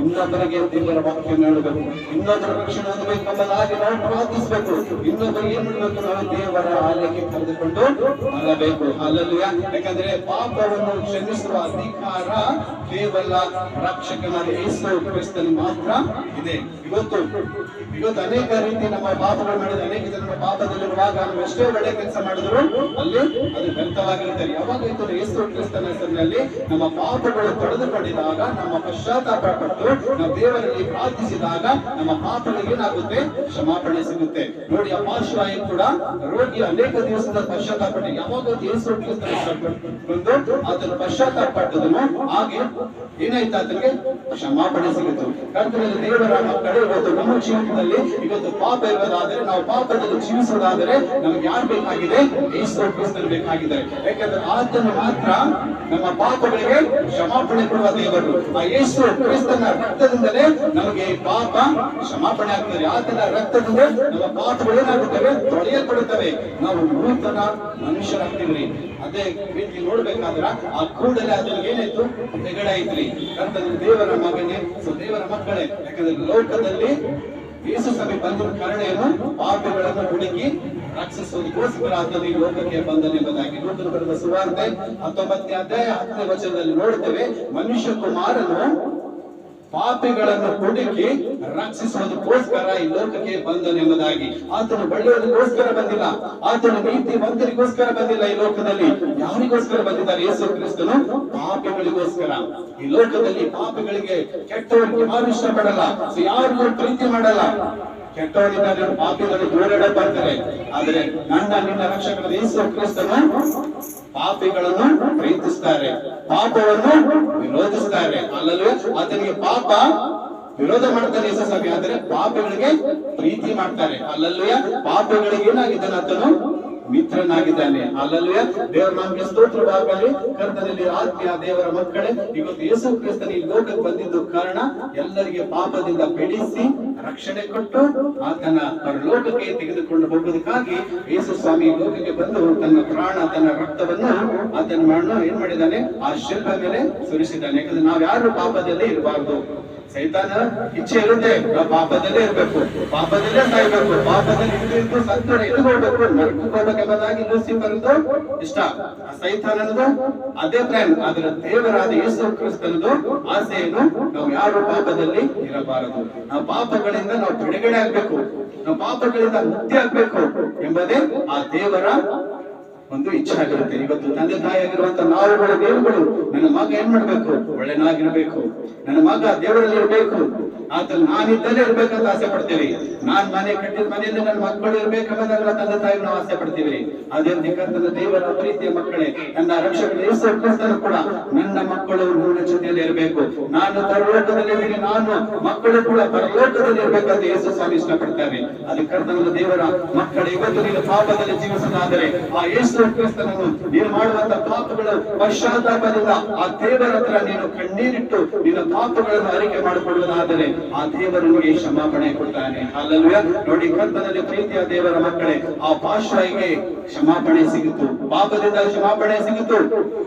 ಇನ್ನೊಬ್ಬರಿಗೆ ದೇವರ ವಾಕ್ಯ ಹೇಳಬೇಕು, ಇನ್ನೊಬ್ಬರ ರಕ್ಷಣೆ ಹೊಂದಬೇಕು ಎಂಬುದಾಗಿ ನಾವು ಪ್ರಾರ್ಥಿಸಬೇಕು. ಇನ್ನೊಬ್ಬರಿಗೆ ಏನ್ ಮಾಡ್ಬೇಕು? ನಾವು ದೇವರ ಆಲಯಕ್ಕೆ ಕರೆದುಕೊಂಡು ಬರಬೇಕು. ಹಲ್ಲೆಲೂಯಾ. ಯಾಕಂದ್ರೆ ಪಾಪವನ್ನು ಕ್ಷಮಿಸುವ ಅಧಿಕಾರ ಕೇವಲ ರಕ್ಷಕನಾದ ಯೇಸು ಕ್ರಿಸ್ತನಿಗೆ ಮಾತ್ರ ಇದೆ. ಇವತ್ತು ಅನೇಕ ರೀತಿ ನಮ್ಮ ಪಾಪಗಳು ಮಾಡಿದ ಅನೇಕ ಜನ ಪಾಪದಲ್ಲಿರುವಾಗ ನಾವು ಎಷ್ಟೇ ಒಳ್ಳೆ ಕೆಲಸ ಮಾಡಿದ್ರು ಅಲ್ಲಿ ಅದು ವ್ಯರ್ಥವಾಗಿರುತ್ತದೆ. ಯಾವಾಗ ಯೇಸು ಕ್ರಿಸ್ತನ ಹೆಸರಿನಲ್ಲಿ ನಮ್ಮ ಪಾಪಗಳು ತೊಳೆದುಕೊಂಡಿದಾಗ, ನಮ್ಮ ಪಶ್ಚಾತ್ತಾಪ ಪಟ್ಟು ನಾವು ದೇವರಲ್ಲಿ ಪ್ರಾರ್ಥಿಸಿದಾಗ ನಮ್ಮ ಪಾಪಗಳಿಗೆ ಏನಾಗುತ್ತೆ? ಕ್ಷಮಾಪಣೆ ಸಿಗುತ್ತೆ. ನೋಡಿ, ಆ ಪಾರ್ಶ್ವವಾಯು ಕೂಡ ರೋಗಿ ಅನೇಕ ದಿವಸದ ಪಶ್ಚಾತ್ತಾಪ ಪಟ್ಟು ಯಾವಾಗ ಯೇಸು ಕ್ರಿಸ್ತನ ಬಂದು ಆತನ ಪಶ್ಚಾತ್ತಾಪ ಪಟ್ಟದನು, ಹಾಗೆ ಏನಾಯ್ತು? ಆತನಿಗೆ ಕ್ಷಮಾಪಣೆ ಸಿಗುತ್ತೆ. ಕರ್ತನಲ್ಲಿ ದೇವರ ಮಕ್ಕಳು ಇವತ್ತು ನಮ್ಮ ಜೀವನದಲ್ಲಿ ಇವತ್ತು ಪಾಪ ಇರೋದಾದ್ರೆ, ನಾವು ಪಾಪದಲ್ಲಿ ಜೀವಿಸೋದಾದರೆ ನಮ್ಗೆ ಯಾರು ಬೇಕಾಗಿದೆ? ಯೇಸು ಕ್ರಿಸ್ತನು ಬೇಕಾಗಿದೆ. ಯಾಕಂದ್ರೆ ಆತನು ಮಾತ್ರ ನಮ್ಮ ಪಾಪಗಳಿಗೆ ಕ್ಷಮಾಪಣೆ ಕೊಡುವ ದೇವರು. ಆ ಯೇಸು ಕ್ರಿಸ್ತನ ರಕ್ತದಿಂದಲೇ ನಮಗೆ ಪಾಪ ಕ್ಷಮಾಪಣೆ ಆಗ್ತದೆ. ಆತನ ರಕ್ತದಿಂದ ನಮ್ಮ ಪಾಪಗಳು ಏನಾಗುತ್ತವೆ? ತೊಳೆಯಲ್ಪಡುತ್ತವೆ. ನಾವು ನೂತನ ಮನುಷ್ಯರಾಗ್ತೀವ್ರಿ. ಅದೇ ರೀತಿ ನೋಡ್ಬೇಕಾದ್ರ ಆ ಕೂಡಲೇ ಅದಕ್ಕೆ ಏನಾಯ್ತು? ಬಿಡುಗಡೆ ಐತ್ರಿ. ಕರ್ತನ ದೇವರ ಮಗನೇ, ದೇವರ ಮಕ್ಕಳೇ, ಯಾಕಂದ್ರೆ ಲೋಕದಲ್ಲಿ ಯೇಸು ಸ್ವಾಮಿ ಬಂದಿರೋ ಕಾರಣವನ್ನು ಪಾಪಗಳನ್ನು ಹುಡುಕಿ ರಕ್ಷಿಸುವುದಕ್ಕೋಸ್ಕರ ಆತನು ಈ ಲೋಕಕ್ಕೆ ಬಂದನು ಎಂಬುದಾಗಿ ಲೂಕನ ಬರೆದ ಸುವಾರ್ತೆ 19ನೇ ಅಧ್ಯಾಯ 10ನೇ ವಚನದಲ್ಲಿ ನೋಡುತ್ತೇವೆ. ಮನುಷ್ಯ ಕುಮಾರನು ಪಾಪಿಗಳನ್ನು ಹುಡುಕಿ ರಕ್ಷಿಸುವುದಕ್ಕೋಸ್ಕರ ಈ ಲೋಕಕ್ಕೆ ಬಂದನು ಎಂಬುದಾಗಿ. ಆತನು ಒಳ್ಳೆಯದಕ್ಕೋಸ್ಕರ ಬಂದಿಲ್ಲ, ಆತನು ನೀತಿವಂತರಿಗೋಸ್ಕರ ಬಂದಿಲ್ಲ. ಈ ಲೋಕದಲ್ಲಿ ಯಾರಿಗೋಸ್ಕರ ಬಂದಿದ್ದಾರೆ? ಯೇಸು ಕ್ರಿಸ್ತನು ಪಾಪಿಗಳಿಗೋಸ್ಕರ. ಈ ಲೋಕದಲ್ಲಿ ಪಾಪಿಗಳಿಗೆ, ಕೆಟ್ಟವರಿಗೆ ಯಾರು ಇಷ್ಟಪಡಲ್ಲ, ಯಾರಿಗೂ ಪ್ರೀತಿ ಮಾಡಲ್ಲ. ಕೆಟ್ಟವರಿದ್ದಾರೆ, ಪಾಪಿಗಳು ದೂರ ಬರ್ತಾರೆ. ಆದ್ರೆ ನಿನ್ನ ರಕ್ಷಕನ ಯೇಸು ಕ್ರಿಸ್ತನು ಪಾಪಿಗಳನ್ನು ಪ್ರೀತಿಸ್ತಾರೆ, ಪಾಪವನ್ನು ವಿರೋಧಿಸ್ತಾರೆ. ಅಲ್ಲವೇ? ಆತನಿಗೆ ಪಾಪ ವಿರೋಧ ಮಾಡ್ತಾರೆ ಯೇಸು ಸ್ವಾಮಿ, ಆದರೆ ಪಾಪಿಗಳಿಗೆ ಪ್ರೀತಿ ಮಾಡ್ತಾರೆ. ಅಲ್ಲಲ್ವೇ? ಪಾಪಿಗಳಿಗೆ ಏನಾಗಿದ್ದಾನೆ? ಆತನು ಮಿತ್ರನಾಗಿದ್ದಾನೆ. ಅಲ್ಲಲ್ವೇ? ದೇವರ ನಾಮಕ್ಕೆ ಸ್ತೋತ್ರವಾಗಲಿ. ಕರ್ತನಲ್ಲಿ ಆತ್ಮೀಯ ದೇವರ ಮಕ್ಕಳೇ, ಇವತ್ತು ಯೇಸು ಕ್ರಿಸ್ತನ ಈ ಲೋಕಕ್ಕೆ ಬಂದಿದ್ದು ಕಾರಣ ಎಲ್ಲರಿಗೆ ಪಾಪದಿಂದ ಬಿಡಿಸಿ ರಕ್ಷಣೆ ಕೊಟ್ಟು ಆತನ ಪರಲೋಕಕ್ಕೆ ತೆಗೆದುಕೊಂಡು ಹೋಗುವುದಕ್ಕಾಗಿ ಯೇಸು ಸ್ವಾಮಿ ಲೋಕಕ್ಕೆ ಬಂದು ತನ್ನ ಪ್ರಾಣ, ತನ್ನ ರಕ್ತವನ್ನು ಆತನ ಮರಣ ಏನ್ ಮಾಡಿದ್ದಾನೆ? ಆ ಶಿಲ್ಪದ ಮೇಲೆ ಸುರಿಸಿದ್ದಾನೆ. ಯಾಕಂದ್ರೆ ನಾವ್ಯಾರು ಪಾಪದಲ್ಲೇ ಇರಬಾರ್ದು. ಸೈತಾನ ಇಚ್ಛೆ ಇರುತ್ತೆ, ನಾವು ಪಾಪದಲ್ಲೇ ಇರ್ಬೇಕು, ಪಾಪದಲ್ಲೇ ಸಾಯ್ಬೇಕು, ಪಾಪದಲ್ಲಿ ಇದ್ದು ಸತ್ತರ ಎದುರ್ಬೇಕು, ನರಕಕ್ಕೆ ಹೋಗ್ಬೇಕೆಂಬುದಾಗಿ ಲೂಸಿಫರ್ದು ಇಷ್ಟ, ಸೈತಾನನದು ಅದೇ ಪ್ಲಾನ್. ಆದ್ರೆ ದೇವರಾದ ಯೇಸು ಕ್ರಿಸ್ತನದು ಆಸೆಯನ್ನು ನಾವು ಯಾರು ಪಾಪದಲ್ಲಿ ಇರಬಾರದು. ನಾವು ಪಾಪಗಳಿಂದ ನಾವು ಬಿಡುಗಡೆ ಆಗ್ಬೇಕು, ನಾವು ಪಾಪಗಳಿಂದ ಮುಕ್ತಿ ಆಗ್ಬೇಕು ಎಂಬುದೇ ಆ ದೇವರ ಒಂದು ಇಚ್ಛೆ ಆಗಿರುತ್ತೆ. ಇವತ್ತು ತಂದೆ ತಾಯಿ ಆಗಿರುವಂತ ನಾವುಗಳು ದೇವರುಗಳು ನನ್ನ ಮಗ ಏನ್ ಮಾಡ್ಬೇಕು, ಒಳ್ಳೆನಾಗಿರ್ಬೇಕು, ನನ್ನ ಮಗ ದೇವರಲ್ಲಿ ಇರ್ಬೇಕು, ಆತಲ್ಲಿ ನಾನಿದ್ದಲ್ಲೇ ಇರ್ಬೇಕಂತ ಆಸೆ ಪಡ್ತೀವಿ. ನಾನ್ ಮನೆ ಕಟ್ಟಿದ ಮನೆಯಲ್ಲಿ ನನ್ನ ಮಕ್ಕಳು ಇರ್ಬೇಕನ್ನೋದಾಗಲ್ಲ ತಂದೆ ತಾಯಿ ನಾವು ಆಸೆ ಪಡ್ತೀವಿ. ಅದೇ ರೀತಿ ಕರ್ತನ ದೇವರ ಪ್ರೀತಿಯ ಮಕ್ಕಳೇ, ನನ್ನ ರಕ್ಷಕನ ಯೇಸು ಕ್ರಿಸ್ತನು ಕೂಡ ನನ್ನ ಮಕ್ಕಳು ನನ್ನ ಜೊತೆಯಲ್ಲಿ ಇರಬೇಕು, ನಾನು ಪರಲೋಕದಲ್ಲಿ ನಾನು ಮಕ್ಕಳು ಕೂಡ ಪರಲೋಕದಲ್ಲಿ ಇರ್ಬೇಕಂತ ಯೇಸು ಸ್ವಾಮಿ ಇಷ್ಟಪಡ್ತಾರೆ. ಅದಕ್ಕೆ ಕರ್ತನ ದೇವರ ಮಕ್ಕಳು ಇವತ್ತು ನೀನು ಪಾಪದಲ್ಲಿ ಜೀವಿಸೋದಾದರೆ ಆ ಯೇಸು ಕ್ರಿಸ್ತನನ್ನು ನೀನು ಮಾಡುವಂತ ಪಾಪಗಳು ಪಶ್ಚಾತ್ತಾಪದಿಂದ ಆ ದೇವರ ಹತ್ರ ನೀನು ಕಣ್ಣೀರಿಟ್ಟು ನಿನ್ನ ಪಾಪಗಳನ್ನು ಅರಿಕೆ ಮಾಡಿಕೊಳ್ಳುವುದಾದರೆ ಆ ದೇವರು ನಿಮಗೆ ಕ್ಷಮಾಪಣೆ ಕೊಡ್ತಾನೆ. ಹಲ್ಲೆಲೂಯಾ. ನೋಡಿ, ಕರ್ತನಲ್ಲಿ ಪ್ರೀತಿಯ ದೇವರ ಮಕ್ಕಳೇ, ಆ ಪಾಶ್ವಾಯಿಗೆ ಕ್ಷಮಾಪಣೆ ಸಿಗುತ್ತು, ಪಾಪದಿಂದ ಕ್ಷಮಾಪಣೆ ಸಿಗುತ್ತು,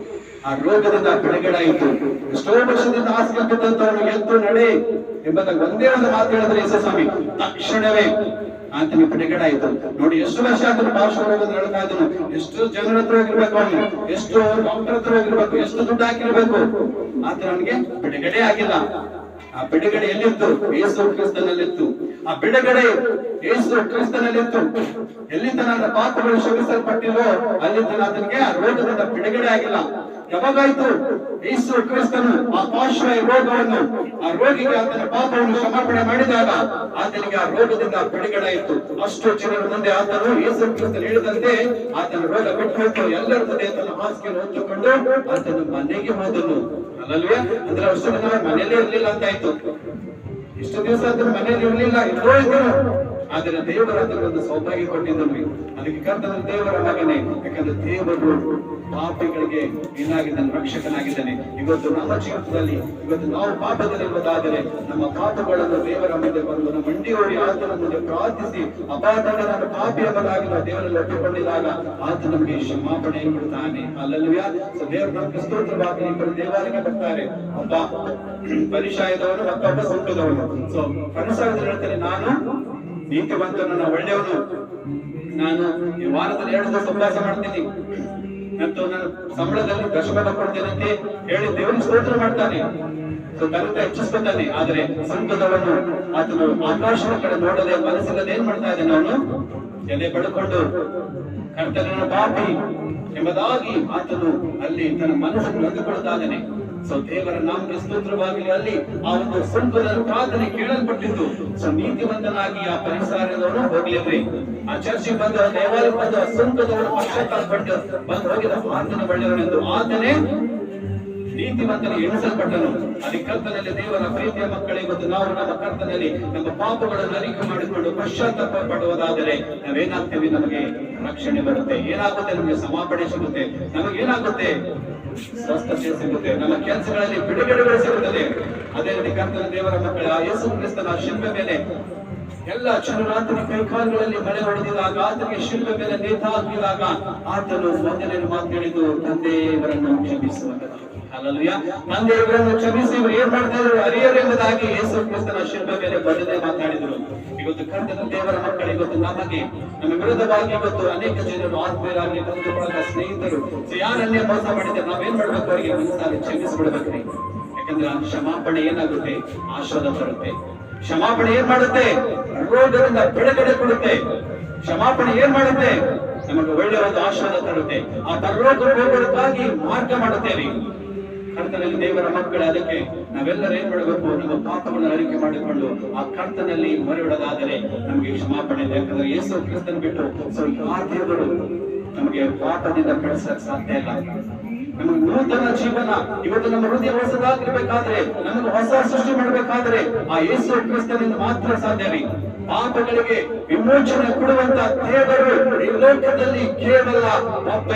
ಆ ರೋಗದಿಂದ ಬಿಡುಗಡೆ ಆಯಿತು. ಎಷ್ಟೋ ವರ್ಷದಿಂದ ಹಾಸಿಗೆ ಬಿದ್ದಂತವನು ಎದ್ದು ನಡೆ ಎಂಬುದಾಗಿ ಒಂದೇ ಒಂದು ಮಾತು ಹೇಳಿದ್ರೆ ಯೇಸು ಸ್ವಾಮಿ ತಕ್ಷಣವೇ ಆತನಿಗೆ ಬಿಡುಗಡೆ ಆಯಿತು. ನೋಡಿ, ಎಷ್ಟು ವರ್ಷ ಆತನು ಪಾರ್ಶ್ವರೋಗ ನಡ್ತಾ ಇದ್ದನು, ಎಷ್ಟು ಜನರ ಹತ್ರ ಹೋಗಿರ್ಬೇಕು, ಅವನು ಎಷ್ಟು ಡಾಕ್ಟರ್ ಹತ್ರ ಹೋಗಿರ್ಬೇಕು, ಎಷ್ಟು ದುಡ್ಡು ಹಾಕಿರ್ಬೇಕು, ಆತರ ಅವನಿಗೆ ಬಿಡುಗಡೆ ಆಗಿಲ್ಲ. ಆ ಬಿಡುಗಡೆ ಎಲ್ಲಿತ್ತು? ಯೇಸು ಕ್ರಿಸ್ತನಲ್ಲಿತ್ತು. ಆ ಬಿಡುಗಡೆ ಯೇಸು ಕ್ರಿಸ್ತನಲ್ಲಿತ್ತು. ಎಲ್ಲಿಂದ ನನ್ನ ಪಾಪಗಳು ಕ್ಷಮಿಸಲ್ಪಟ್ಟಿಲ್ಲೋ ಅಲ್ಲಿಂದ ಆತನಿಗೆ ಆ ರೋಗದಿಂದ ಬಿಡುಗಡೆ ಆಗಿಲ್ಲ. ಯಾವಾಗಾಯ್ತು? ಯೇಸು ಕ್ರಿಸ್ತನು ಆ ಪಾರ್ಶ್ವವಾಯು ರೋಗವನ್ನು, ಆ ರೋಗಿಗೆ ಆತನ ಪಾಪವನ್ನು ಕ್ಷಮಾಪಣೆ ಮಾಡಿದಾಗ ಆತನಿಗೆ ಆ ರೋಗದಿಂದ ಬಿಡುಗಡೆ ಆಯಿತು. ಅಷ್ಟು ಜನರ ಮುಂದೆ ಆತನು ಯೇಸು ಕ್ರಿಸ್ತನು ಹೇಳಿದಂತೆ ಆತನ ರೋಗ ಬಿಟ್ಟು ಹೋಯ್ತು. ಎಲ್ಲರ ಮುಂದೆ ತನ್ನ ಹಾಸಿಗೆಯನ್ನು ಹೊತ್ತುಕೊಂಡು ಆತನು ಮನೆಗೆ ಹೋದನು. ಅಲ್ಲಲ್ವೇ? ಅಂದ್ರೆ ಅಷ್ಟು ದಿನ ಮನೆಯಲ್ಲೇ ಇರ್ಲಿಲ್ಲ ಅಂತ ಆಯ್ತು. ಇಷ್ಟು ದಿವಸ ಆತನ ಮನೆಯಲ್ಲಿ ಇರ್ಲಿಲ್ಲ, ಎಲ್ಲೋ ಇದ್ದನು. ಆದರೆ ದೇವರ ಒಂದು ಸೌಭಾಗ್ಯ ಕೊಟ್ಟಿದ್ದನು. ಅದಕ್ಕೆ ಕರ್ತನ ದೇವರ ಮಗನೇ, ಯಾಕಂದ್ರೆ ದೇವರು ಪಾಪಿಗಳಿಗೆ ಏನಾಗಿದ್ದಾನೆ? ರಕ್ಷಕನಾಗಿದ್ದಾನೆ. ಇವತ್ತು ನಮ್ಮ ಜೀವಿತದಲ್ಲಿ ಇವತ್ತು ನಾವು ಪಾಪದಲ್ಲಿರುವುದಾದರೆ ನಮ್ಮ ಪಾಪಗಳನ್ನು ದೇವರ ಮುಂದೆ ಬಂದು ನಮ್ಮ ಮಂಡಿಯೋಡಿ ಆತನ ಮುಂದೆ ಪ್ರಾರ್ಥಿಸಿ ಅಪಾತನ ನನ್ನ ಪಾಪಿ ಎಂಬುದಾಗಿ ನಾವು ದೇವರಲ್ಲಿ ಒಪ್ಪಿಕೊಂಡಿದಾಗ ಆತ ನಮಗೆ ಕ್ಷಮಾಪಣೆ ಕೊಡ್ತಾನೆ. ಅಲ್ಲಲ್ವೇ? ದೇವರು ನಮಗೆ ಸ್ತೋತ್ರವಾಗಿ ಇಬ್ಬರು ದೇವಾಲಯಕ್ಕೆ ಬರ್ತಾರೆ, ಒಬ್ಬ ಪರಿಸಾಯದವನು ಮತ್ತೊಬ್ಬ ಸಂತದವನು. ಸೊ ಪರಿಸಾಯದಲ್ಲಿ ಹೇಳ್ತಾರೆ, ನಾನು ನೀತಿವಂತನು, ನಾನು ಒಳ್ಳೆಯವನು, ನಾನು ಈ ವಾರದಲ್ಲಿ 2 ದಿವಸ ಉಪವಾಸ ಮಾಡ್ತೀನಿ ಮತ್ತು ನಾನು ಸಂಬಳದಲ್ಲಿ ದಶಮಾನ ಕೊಡ್ತೇನೆ ಅಂತ ಹೇಳಿ ದೇವರಿಗೆ ಸ್ತೋತ್ರ ಮಾಡ್ತಾನೆ. ತನಕ ಹೆಚ್ಚಿಸ್ಕೊತಾನೆ. ಆದ್ರೆ ಸಂತದವನು ಆತನು ಆಕಾಶದ ಕಡೆ ನೋಡದೆ ಮನಸ್ಸಿಲ್ಲದೆ ಏನ್ ಮಾಡ್ತಾ ಇದ್ದಾನೆ? ಅವನು ಎಲೆ ಬಡ್ಕೊಂಡು ಕರ್ತನನ್ನು ಪಾಪಿ ಎಂಬುದಾಗಿ ಆತನು ಅಲ್ಲಿ ತನ್ನ ಮನಸ್ಸನ್ನು ನೊಂದುಕೊಳ್ತಾ ಇದ್ದಾನೆ. ಸೊ ದೇವರ ನಾಮಕ್ಕೆ ಸ್ತೋತ್ರವಾಗಲಿ. ಅಲ್ಲಿ ಆ ಒಂದು ಸಂತದ ಪ್ರಾರ್ಥನೆ ಕೇಳಲ್ಪಟ್ಟಿದ್ದು. ಸೊ ನೀತಿವಂತನಾಗಿ ಆ ಪರಿಸರದವನು ಹೋಗ್ಲಿಲ್ರಿ. ಆ ಚರ್ಚಿಗೆ ಬಂದ ದೇವಾಲಯ ಬಂದ ಸಂತದವರು ಪಶ್ಚಾತ್ತಾಪಟ್ಟು ಬಂದು ಹೋಗಿದ ಆತನ ಒಳ್ಳೆಯವನೆಂದು ಆತನೇ ನೀತಿವಂತನು ಎಣಿಸಲ್ಪಟ್ಟನು. ಅದಕ್ಕೆ ಕರ್ತನಲ್ಲಿ ದೇವರ ಪ್ರೀತಿಯ ಮಕ್ಕಳೇ, ಇವತ್ತು ನಾವು ನಮ್ಮ ಕರ್ತನಲ್ಲಿ ನಮ್ಮ ಪಾಪಗಳನ್ನು ಅರಿಕೆ ಮಾಡಿಕೊಂಡು ಪಶ್ಚಾತ್ತಾಪ ಪಡುವುದಾದರೆ ನಾವೇನಾಗ್ತೇವೆ? ನಮಗೆ ರಕ್ಷಣೆ ಬರುತ್ತೆ. ಏನಾಗುತ್ತೆ? ನಮಗೆ ಸಮಾಪಣೆ ಸಿಗುತ್ತೆ. ನಮಗೇನಾಗುತ್ತೆ? ಸ್ವಸ್ಥತೆ ಸಿಗುತ್ತೆ. ನಮ್ಮ ಕೆಲಸಗಳಲ್ಲಿ ಬಿಡುಗಡೆಗಳು ಸಿಗುತ್ತದೆ. ಅದೇ ರೀತಿ ಕರ್ತನ ದೇವರ ಮಕ್ಕಳ ಯೇಸು ಕ್ರಿಸ್ತನ ಶಿಲ್ಪೆ ಮೇಲೆ ಎಲ್ಲ ಜನರಾತನ ಕೈಕಾಲುಗಳಲ್ಲಿ ಮಳೆ ಹೊಡೆದಿದಾಗ, ಆತನಿಗೆ ಶಿಲ್ಪೆ ಮೇಲೆ ನೇತು ಹಾಕಿದಾಗ ಆತನು ಮೊದಲನೇ ಮಾತು ಹೇಳಿದ್ದು, ತಂದೆಯವರನ್ನು ಕ್ಷಮಿಸುವಂತದ್ದು. ಹಲ್ಲೆಲೂಯಾ. ತಂದೆಯವರನ್ನು ಕ್ಷಮಿಸಿ ಇವರು ಏನ್ ಮಾಡ್ತಾ ಇದ್ರು ಅರಿಯರು ಎಂಬುದಾಗಿ ಯೇಸು ಕ್ರಿಸ್ತನ ಶಿಲ್ಪೆ ಮೇಲೆ ಬರೆದೇ ಮಾತಾಡಿದರು. ಇವತ್ತು ಕರ್ತನ ದೇವರ ಮಕ್ಕಳು, ಇವತ್ತು ನಮಗೆ ನಮ್ಮ ವಿರುದ್ಧವಾಗಿ ಇವತ್ತು ಅನೇಕ ಜನರು ಆತ್ಮೀಯರಾಗಿ ತಂದುಕೊಳ್ಳದ ಸ್ನೇಹಿತರು ಯಾರನ್ನೇ ಮೋಸ ಮಾಡಿದ್ರೆ ನಾವೇನ್ ಮಾಡ್ಬೇಕು? ಅವರಿಗೆ ಮನಸ್ಸಾಗಿ ಕ್ಷಮಿಸಿಬಿಡ್ಬೇಕ್ರಿ. ಯಾಕಂದ್ರೆ ಆ ಕ್ಷಮಾಪಣೆ ಏನಾಗುತ್ತೆ? ಆಶೀರ್ವಾದ ಬರುತ್ತೆ. ಕ್ಷಮಾಪಣೆ ಏನ್ ಮಾಡುತ್ತೆ? ರೋಗದಿಂದ ಬಿಡುಗಡೆ ಕೊಡುತ್ತೆ. ಕ್ಷಮಾಪಣೆ ಏನ್ ಮಾಡುತ್ತೆ? ನಮಗೆ ಒಳ್ಳೆಯ ಒಂದು ಆಶೀರ್ವಾದ ತರುತ್ತೆ. ಆ ಪರಲೋಕ ಹೋಗೋದಕ್ಕಾಗಿ ಮಾರ್ಗ ಮಾಡುತ್ತೇವೆ. ಕರ್ತನಲ್ಲಿ ದೇವರ ಮಕ್ಕಳೇ, ಅದಕ್ಕೆ ನಾವೆಲ್ಲರೂ ಏನ್ ಮಾಡಬೇಕು? ನಮ್ಮ ಪಾಪಗಳನ್ನು ಅರಿಕೆ ಮಾಡಿಕೊಂಡು ಆ ಕರ್ತನಲ್ಲಿ ಮೊರೆಯಿಡೋದಾದರೆ ನಮಗೆ ಕ್ಷಮಾಪಣೆ ಇದೆ. ಯಾಕಂದ್ರೆ ಯೇಸು ಕ್ರಿಸ್ತನ ಬಿಟ್ಟು ಸೊ ಆ ದೇವರು ನಮಗೆ ಪಾಪದಿಂದ ಬೆಳೆಸಕ್ ಸಾಧ್ಯ ಇಲ್ಲ. ನಮಗೆ ನೂತನ ಜೀವನ ಇವತ್ತು ನಮ್ಮ ಹೃದಯ ಹೊಸದಾಗಿರ್ಬೇಕಾದ್ರೆ, ನಮಗೆ ಹೊಸ ಸೃಷ್ಟಿ ಮಾಡಬೇಕಾದ್ರೆ ಆ ಯೇಸು ಕ್ರಿಸ್ತನಿಂದ ಮಾತ್ರ ಸಾಧ್ಯವೇ. ಪಾಪಗಳಿಗೆ ವಿಮೋಚನೆ ಕೊಡುವಂತ ದೇವರು ಈ ಲೋಕದಲ್ಲಿ ಕೇವಲ ಒಬ್ಬ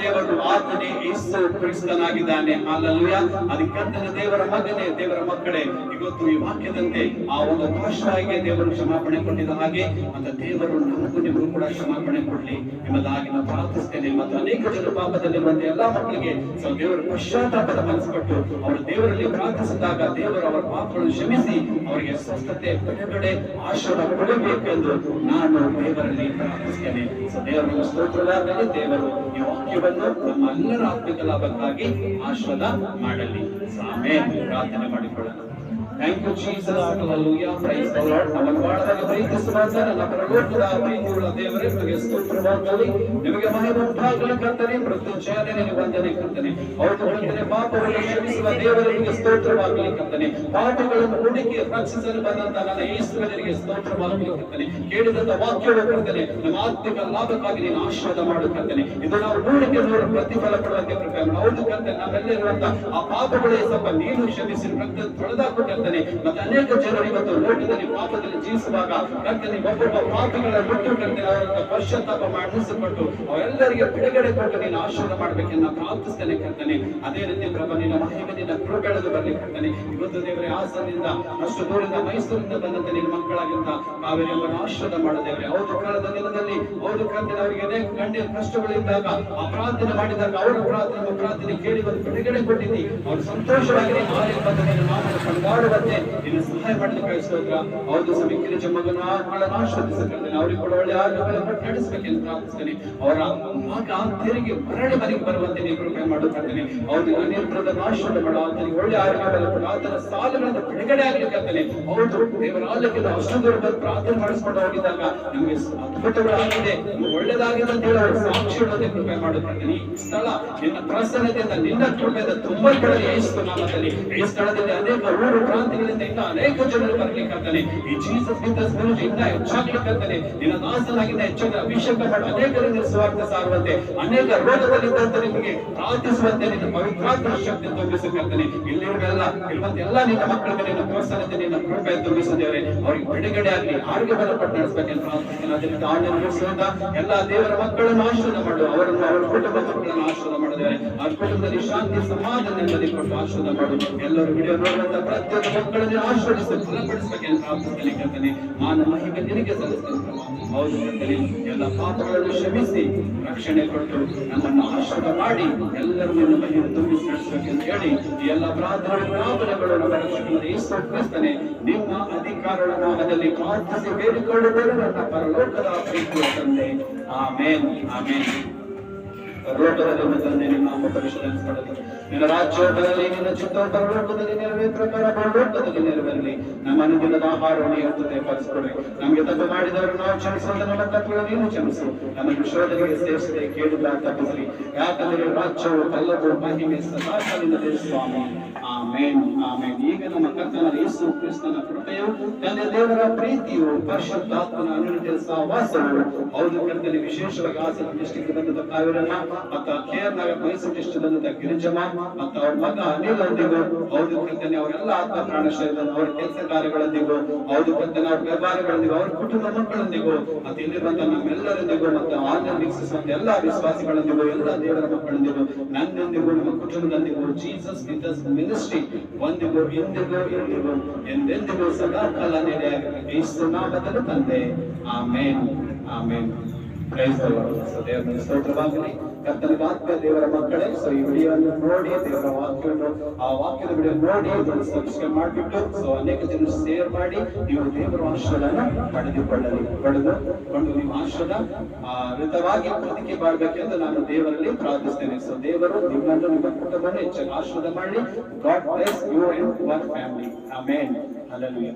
ದೇವರು, ಆತನೇ ಯೇಸು ಕ್ರಿಸ್ತನಾಗಿದ್ದಾನೆ. ಹಲ್ಲೆಲೂಯಾ. ಅದಕ್ಕೆ ಕರ್ತನ ದೇವರ ಮಗನೇ, ದೇವರ ಮಕ್ಕಳೇ, ಇವತ್ತು ಈ ವಾಕ್ಯದಂತೆ ಆ ಒಂದು ಭಾಷೆಗೆ ದೇವರು ಕ್ಷಮಾಪಣೆ ಕೊಟ್ಟಿದ್ದ ಹಾಗೆ ಅಂತ ದೇವರು ನಮಗೂ ನಿಮಗೂ ಕೂಡ ಕ್ಷಮಾಪಣೆ ಕೊಡ್ಲಿ ಎಂಬುದಾಗಿ ನಾವು ಪ್ರಾರ್ಥಿಸ್ತೇನೆ. ಮತ್ತು ಅನೇಕ ಜನರು ಪಾಪದಲ್ಲಿರುವಂತ ಎಲ್ಲಾ ಮಕ್ಕಳಿಗೆ ದೇವರು ಪಶ್ಚಾತ್ತಾಪದ ಮನಸ್ಸುಪಟ್ಟು ಅವರು ದೇವರಲ್ಲಿ ಪ್ರಾರ್ಥಿಸಿದಾಗ ದೇವರು ಅವರ ಪಾಪಗಳನ್ನು ಕ್ಷಮಿಸಿ ಅವರಿಗೆ ಸ್ವಸ್ಥತೆ, ಬಿಡುಗಡೆ, ಆಶೀರ್ವಾದ ಕೊಡಬೇಕೆಂದು ನಾನು ದೇವರಲ್ಲಿ ಪ್ರಾರ್ಥಿಸ್ತೇನೆ. ದೇವರ ಸ್ತೋತ್ರವಾಗಲಿ. ದೇವರು ಈ ವಾಕ್ಯವನ್ನು ನಮ್ಮ ಎಲ್ಲರ ಆತ್ಮಿಕ ಲಾಭಕ್ಕಾಗಿ ಆಶೀರ್ವಾದ ಮಾಡಲಿ. ಆಮೆನ್. ಪ್ರಾರ್ಥನೆ ಮಾಡಿಕೊಳ್ಳೋಣ. Thank you Jesus, hallelujah, praise the lord. ನಮ್ಮನ್ನು ಬಹಳವಾಗಿ ಪ್ರೀತಿಸುವಂತ ನನ್ನ ಪರಲೋಕದ ಪ್ರೀತಿಯುಳ್ಳ ದೇವರೇ, ನಿಮಗೆ ಸ್ತೋತ್ರವಾಗಲಿ, ನಿಮಗೆ ಮಹಿಮೆ ಉಂಟಾಗಲಿ ಕರ್ತನೇ. ಮೃತ್ಯುಂಜಯನೇ ನಿನಗೆ ವಂದನೆ ಕರ್ತನೇ. ಹೌದು ಕರ್ತನೇ, ಪಾಪಗಳನ್ನು ಕ್ಷಮಿಸುವ ದೇವರೇ ನಿಮಗೆ ಸ್ತೋತ್ರವಾಗಲಿ ಕರ್ತನೇ. ಪಾಪಗಳನ್ನು ಹುಡುಕಿ ರಕ್ಷಿಸಲು ಬಂದಂತ ನನ್ನ ಯೇಸುವಿಗೆ ಸ್ತೋತ್ರವಾಗಲಿ ಕರ್ತನೇ. ಕೇಳಿದಂತ ವಾಕ್ಯಗಳು ಕರ್ತನೇ, ನಮ್ಮ ಆತ್ಮಿಕ ಲಾಭಕ್ಕಾಗಿ ನೀನು ಆಶೀರ್ವಾದ ಮಾಡು ಕರ್ತನೇ. ಇದು ನಾವು ನೂರಕ್ಕೆ ನೂರು ಪ್ರತಿಫಲ ಕೊಡುವಂತೆ ಕೃಪೆ ಮಾಡು. ಹೌದು ಕರ್ತನೇ, ನಾವೆಲ್ಲಿರುವಂತ ಆ ಪಾಪಗಳೇ ಸ್ವಲ್ಪ ನೀನು ಕ್ಷಮಿಸಿ ರಕ್ತ ತೊಳೆದಾಕು ಕರ್ತನೇ. ಮತ್ತೆ ಅನೇಕ ಜನರು ಇವತ್ತು ಲೋಕದಲ್ಲಿ ಪಾಪದಲ್ಲಿ ಜೀವಿಸುವಾಗ ಕರ್ತನೇ, ಒಬ್ಬೊಬ್ಬ ಪಾಪಿಗಳ ಬಿಟ್ಟು ಕರ್ತನೇ ಅವರ ಪಶ್ಚಾತ್ತಾಪ ಮಾಡಿಸಿಕೊಟ್ಟು ಅವರೆಲ್ಲರಿಗೆ ಬಿಡುಗಡೆ ಕೊಟ್ಟು ನೀನು ಆಶೀರ್ವಾದ ಮಾಡಬೇಕೆಂದು ನಾನು ಪ್ರಾರ್ಥಿಸ್ತೇನೆ ಕರ್ತನೇ. ಅದೇ ರೀತಿ ಪ್ರಭು ನಿನ್ನ ಮಹಿಮೆ ನಿನ್ನ ಕೃಪೆ ಬೆಳೆದು ಬರಲಿ ಕರ್ತನೇ. ಇವತ್ತು ದೇವರೇ, ಹಾಸನದಿಂದ ಅಷ್ಟು ದೂರದಿಂದ ಮೈಸೂರಿಂದ ಬಂದಂತೆ ನಿನ್ನ ಮಕ್ಕಳಾಗಿಂತ ಕಾವೇರಿ ಅವರನ್ನು ಆಶೀರ್ವಾದ ಮಾಡದೇವ್ರೆ. ಹೌದು, ಕಳೆದ ದಿನದಲ್ಲಿ ಹೌದು ಕರ್ತನೇ, ಅವರಿಗೆ ಅನೇಕ ಗಂಡಿನ ಕಷ್ಟಗಳಿದ್ದಾಗ ಆ ಪ್ರಾರ್ಥನೆ ಮಾಡಿದಾಗ ಅವರ ಪ್ರಾರ್ಥನೆ ಕೇಳಿ ಒಂದು ಬಿಡುಗಡೆ ಕೊಟ್ಟಿದ್ದಿ. ಅವರು ಸಂತೋಷವಾಗಿ ನಾಮವನ್ನು ಕೊಂಡಾಡುವಂತೆ ನಿನ್ನ ಸಹಾಯ ಮಾಡಲಿಕ್ಕೆ ಸ್ತೋತ್ರ. ಹೌದು, ಸಮೀಕರಿ ಜಮ್ಮಗನ ಮಕ್ಕಳನ್ನು ಆಶೀರ್ವದಿಸಕರ್ತೇನೆ. ಅವರಿಗೆ ಕೂಡ ಒಳ್ಳೆ ಆರೋಗ್ಯಗಳನ್ನು ಕೊಟ್ಟು ನಡೆಸಬೇಕೆಂದು ಪ್ರಾರ್ಥಿಸ್ತೇನೆ. ಅವರ ಮಗ ತಿರುಗಿ ಮರಳಿ ಮನೆಗೆ ಬರುವಂತೆ ನೀವು ಕೃಪೆ ಮಾಡುತ್ತೇನೆ. ಹೌದು, ಅನಿಯಂತ್ರಣವನ್ನು ಆಶೀರ್ವಾದ ಮಾಡು. ಆತನಿಗೆ ಒಳ್ಳೆ ಆರೋಗ್ಯವನ್ನು ಕೊಡು. ಆತನ ಸಾಲಗಳಿಂದ ಬಿಡುಗಡೆ ಆಗಲಿಕ್ಕಂತಾನೆ. ಹೌದು, ದೇವರ ಆಲಕ್ಕಿಂದ ಅಷ್ಟು ದೂರ ಬಂದು ಪ್ರಾರ್ಥನೆ ಮಾಡಿಸ್ಕೊಂಡು ಹೋಗಿದ್ದಾಗ ನಮಗೆ ಅದ್ಭುತಗಳಾಗಿದೆ, ನಮಗೆ ಒಳ್ಳೆದಾಗಿದೆ ಅಂತ ಹೇಳಿ ಅವರು ಸಾಕ್ಷಿ ಇಡೋದೇ ಕೃಪೆ ಮಾಡುತ್ತೇನೆ. ಈ ಸ್ಥಳ ನಿನ್ನ ಪ್ರಸನ್ನತೆಯಿಂದ ನಿನ್ನ ಕೃಪೆಯಿಂದ ತುಂಬಾ ಕಡೆ ಯೇಸು ನಾಮದಲ್ಲಿ ಈ ಸ್ಥಳದಲ್ಲಿ ಅನೇಕ ಊರು ಪ್ರಾಂತ್ಯಗಳಿಂದ ಇನ್ನ ಅನೇಕ ಜನರು ಬರ್ಲಿಕ್ಕಂತಾನೆ. ಈ ಜೀಸಸ್ ಇನ್ನ ಹೆಚ್ಚಾಗ್ಲಿಕ್ಕಂತಾನೆ. ನಿನ್ನ ದಾಸನಾಗಿಂದ ಹೆಚ್ಚಾಗಿ ಅಭಿಷೇಕ ಮಾಡಿ ಅನೇಕರಿಗೆ ಸುವಾರ್ತೆ ಸಾರುವಂತೆ, ಅನೇಕ ರೋಗದಲ್ಲಿದ್ದಂತ ನಿಮಗೆ ಪ್ರಾರ್ಥಿಸುವಂತೆ ನಿನ್ನ ಪವಿತ್ರಾತ್ಮ ಶಕ್ತಿ ತುಂಬಿಸಕಂತಾನೆ. ಇಲ್ಲಿರುವೆಲ್ಲ ಇರುವಂತ ಎಲ್ಲ ನಿನ್ನ ಮಕ್ಕಳಿಗೆ ನಿನ್ನ ಪ್ರೋತ್ಸಾಹತೆ ನಿನ್ನ ಕೃಪೆ ತುಂಬಿಸಿದ್ದೇವೆ. ಅವರಿಗೆ ಬಿಡುಗಡೆ ಆಗಲಿ, ಆರೋಗ್ಯ ಬಲಪಟ್ಟು ನಡೆಸಬೇಕೆಂದು ಪ್ರಾರ್ಥಿಸ್ತೇನೆ. ಅದರಿಂದ ಆನಂದಿಸುವಂತ ಎಲ್ಲ ದೇವರ ಮಕ್ಕಳನ್ನು ಆಶೀರ್ವಾದ ಮಾಡು. ಅವರನ್ನು ಅವರ ಕುಟುಂಬ ಮಕ್ಕಳನ್ನು ಆಶೀರ್ವಾದ ಮಾಡಿದ್ದೇವೆ. ಆ ಕುಟುಂಬದಲ್ಲಿ ಶಾಂತಿ ಸಮಾಧಾನ ನೆಮ್ಮದಿ ಕೊಟ್ಟು ಆಶೀರ್ವಾದ ಮಾಡು. ಎಲ್ಲರೂ ವಿಡಿಯೋ ನೋಡುವಂತ ಪ್ರತಿಯೊಂದು ಮಕ್ಕಳನ್ನು ಆಶೀರ್ವದಿಸಿ ಬಲಪಡಿಸಬೇಕೆಂದು ಪ್ರಾರ್ಥಿಸ್ತೇನೆ ಕರ್ತನೇ. ಮಾನ ಮಹಿಮೆ ನಿನಗೆ ಸಲ್ಲಿಸ್ತೇನೆ. ಹೌದು ಕರ್ತನೇ, ಎಲ್ಲ ಪಾಪಗಳನ್ನು ಕ್ಷಮಿಸಿ ರಕ್ಷಣೆ ಕೊಟ್ಟು ನಮ್ಮನ್ನು ಆಶೀರ್ವಾದ ಮಾಡಿ ಎಲ್ಲರೂ ನಿನ್ನ ಮಹಿಮೆ ತುಂಬಿಸಿ ನಡೆಸಬೇಕೆಂದು ಹೇಳಿ ಈ ಎಲ್ಲ ಪ್ರಾರ್ಥನೆಗಳು ನಮ್ಮ ರಕ್ಷಕನಾದ ಯೇಸು ಕ್ರಿಸ್ತನೇ ನಿಮ್ಮ ಅಧಿಕಾರಗಳ ನಾಮದಲ್ಲಿ ಪ್ರಾರ್ಥಿಸಿ ಬೇಡಿಕೊಳ್ಳುತ್ತೇನೆ ನನ್ನ ಪರಲೋಕದ ಪ್ರೀತಿಯ ತಂದೆ. ಆಮೇನ್, ಆಮೇನ್. ಪರಲೋಕದಲ್ಲಿ ತಂದೆ, ನಿಮ್ಮ ನಾಮ ಪರಿಶುದ್ಧಪಡಲಿ. ನಿನ್ನ ರಾಜ್ಯೋತ್ತರದಲ್ಲಿ ನಿನ್ನ ಚಿತ್ತ ಪರಲೋಕದಲ್ಲಿ ನೆರವೇರ ಪ್ರಕಾರ ಪರಲೋಕದಲ್ಲಿ ನೆರವೇರಲಿ. ನಮ್ಮ ಅನುದಿನದ ಆಹಾರವನ್ನು ಇವತ್ತು ದಯಪಾಲಿಸಿಕೊಡಿ. ನಮಗೆ ತಪ್ಪು ಮಾಡಿದವರು ನಾವು ಕ್ಷಮಿಸುವಂತೆ ನಮ್ಮ ತಪ್ಪುಗಳನ್ನು ನೀನು ಕ್ಷಮಿಸು. ನಮಗೆ ಶೋಧನೆಗೆ ಸೇರಿಸದೆ ಕೇಳಿಲ್ಲ ತಪ್ಪಿಸಲಿ. ಯಾಕಂದರೆ ರಾಜ್ಯವು ಎಲ್ಲವೂ ಮಹಿಮೆ ಸದಾಕಾಲದಿಂದ ಸ್ವಾಮಿ. ಆಮೇನ್, ಆಮೇನ್. ಈಗ ನಮ್ಮ ಕರ್ತನಾದ ಯೇಸು ಕ್ರಿಸ್ತನ ಕೃಪೆಯು, ತಂದೆ ದೇವರ ಪ್ರೀತಿಯು, ಪರಿಶುದ್ಧಾತ್ಮನ ಅನುನಿತ್ಯ ಸಹವಾಸವು, ಹೌದು ಕರ್ತನೆ, ವಿಶೇಷವಾಗಿ ಹಾಸನ ಡಿಸ್ಟ್ರಿಕ್ಟ್ ಬಂದಂತ ಕಾವೇರಮ್ಮ ಮತ್ತು ಕೇರಳ ಮೈಸೂರು ಡಿಸ್ಟ್ರಿಕ್ಟ್ ಬಂದಂತ ಗಿರಿಜಮ್ಮ ಮತ್ತು ಅವ್ರ ಮಗ ಅನಿಲ್ ಒಂದಿಗೂ, ಹೌದು ಕರ್ತನೆ, ಅವರೆಲ್ಲ ಆತ್ಮ ಪ್ರಾಣ ಶರೀರ ಅವರ ಕೆಲಸ ಕಾರ್ಯಗಳೊಂದಿಗೂ, ಹೌದು ಕರ್ತನೆ, ಅವ್ರ ವ್ಯವಹಾರಗಳೊಂದಿಗೂ, ಅವ್ರ ಕುಟುಂಬ ಮಕ್ಕಳೊಂದಿಗೂ, ಮತ್ತೆ ಇಲ್ಲಿ ಬಂದ ನಮ್ಮೆಲ್ಲರೊಂದಿಗೂ ಮತ್ತು ಆನ್ಲೈನ್ ವೀಕ್ಷಿಸುವಂತ ಎಲ್ಲಾ ವಿಶ್ವಾಸಿಗಳೊಂದಿಗೂ, ಎಲ್ಲ ದೇವರ ಮಕ್ಕಳೊಂದಿಗೂ, ನನ್ನೊಂದಿಗೂ, ನಮ್ಮ ಕುಟುಂಬದೊಂದಿಗೂ, ಜೀಸಸ್ ವಿತ್ ಮಿನಿಸ್ಟ್ರಿ ಒಂದಿಗೂ ಎಂದಿಗೂ ಎಂದೆಂದಿಗೂ ಸದಾ ಕಾಲ ನೆಲೆಯಾಗಲಿ. ಯೇಸು ನಾಮದಲ್ಲಿ ತಂದೆ. Amen, amen. Praise the lord. So ದೇವರ ಸ್ತೋತ್ರವಾಗಲಿ. ಕರ್ತನಿಗೆ ಆತ್ಮ ದೇವರ ಮಕ್ಕಳೇ, ಸೊ ಈ ವಿಡಿಯೋವನ್ನು ನೋಡಿ ದೇವರ ವಾಕ್ಯವನ್ನು ಆ ವಾಕ್ಯದ ವಿಡಿಯೋ ನೋಡಿ ಇದನ್ನು ಸಬ್ಸ್ಕ್ರೈಬ್ ಮಾಡಿಬಿಟ್ಟು ಸೊ ಅನೇಕ ಜನರು ಶೇರ್ ಮಾಡಿ ನೀವು ದೇವರ ಆಶೀರ್ವಾದನ ಪಡೆದುಕೊಂಡು ನೀವು ಆಶೀರ್ವಾದ ಋತವಾಗಿ ಬದುಕಿ ಬಾಳ್ಬೇಕೆಂದು ನಾನು ದೇವರಲ್ಲಿ ಪ್ರಾರ್ಥಿಸ್ತೇನೆ. ಸೊ ದೇವರು ನಿಮ್ಮನ್ನು ನಿಮ್ಮ ಕುಟುಂಬವನ್ನು ಹೆಚ್ಚಾಗಿ ಆಶೀರ್ವಾದ ಮಾಡಿ. God bless you and your family. Amen, hallelujah.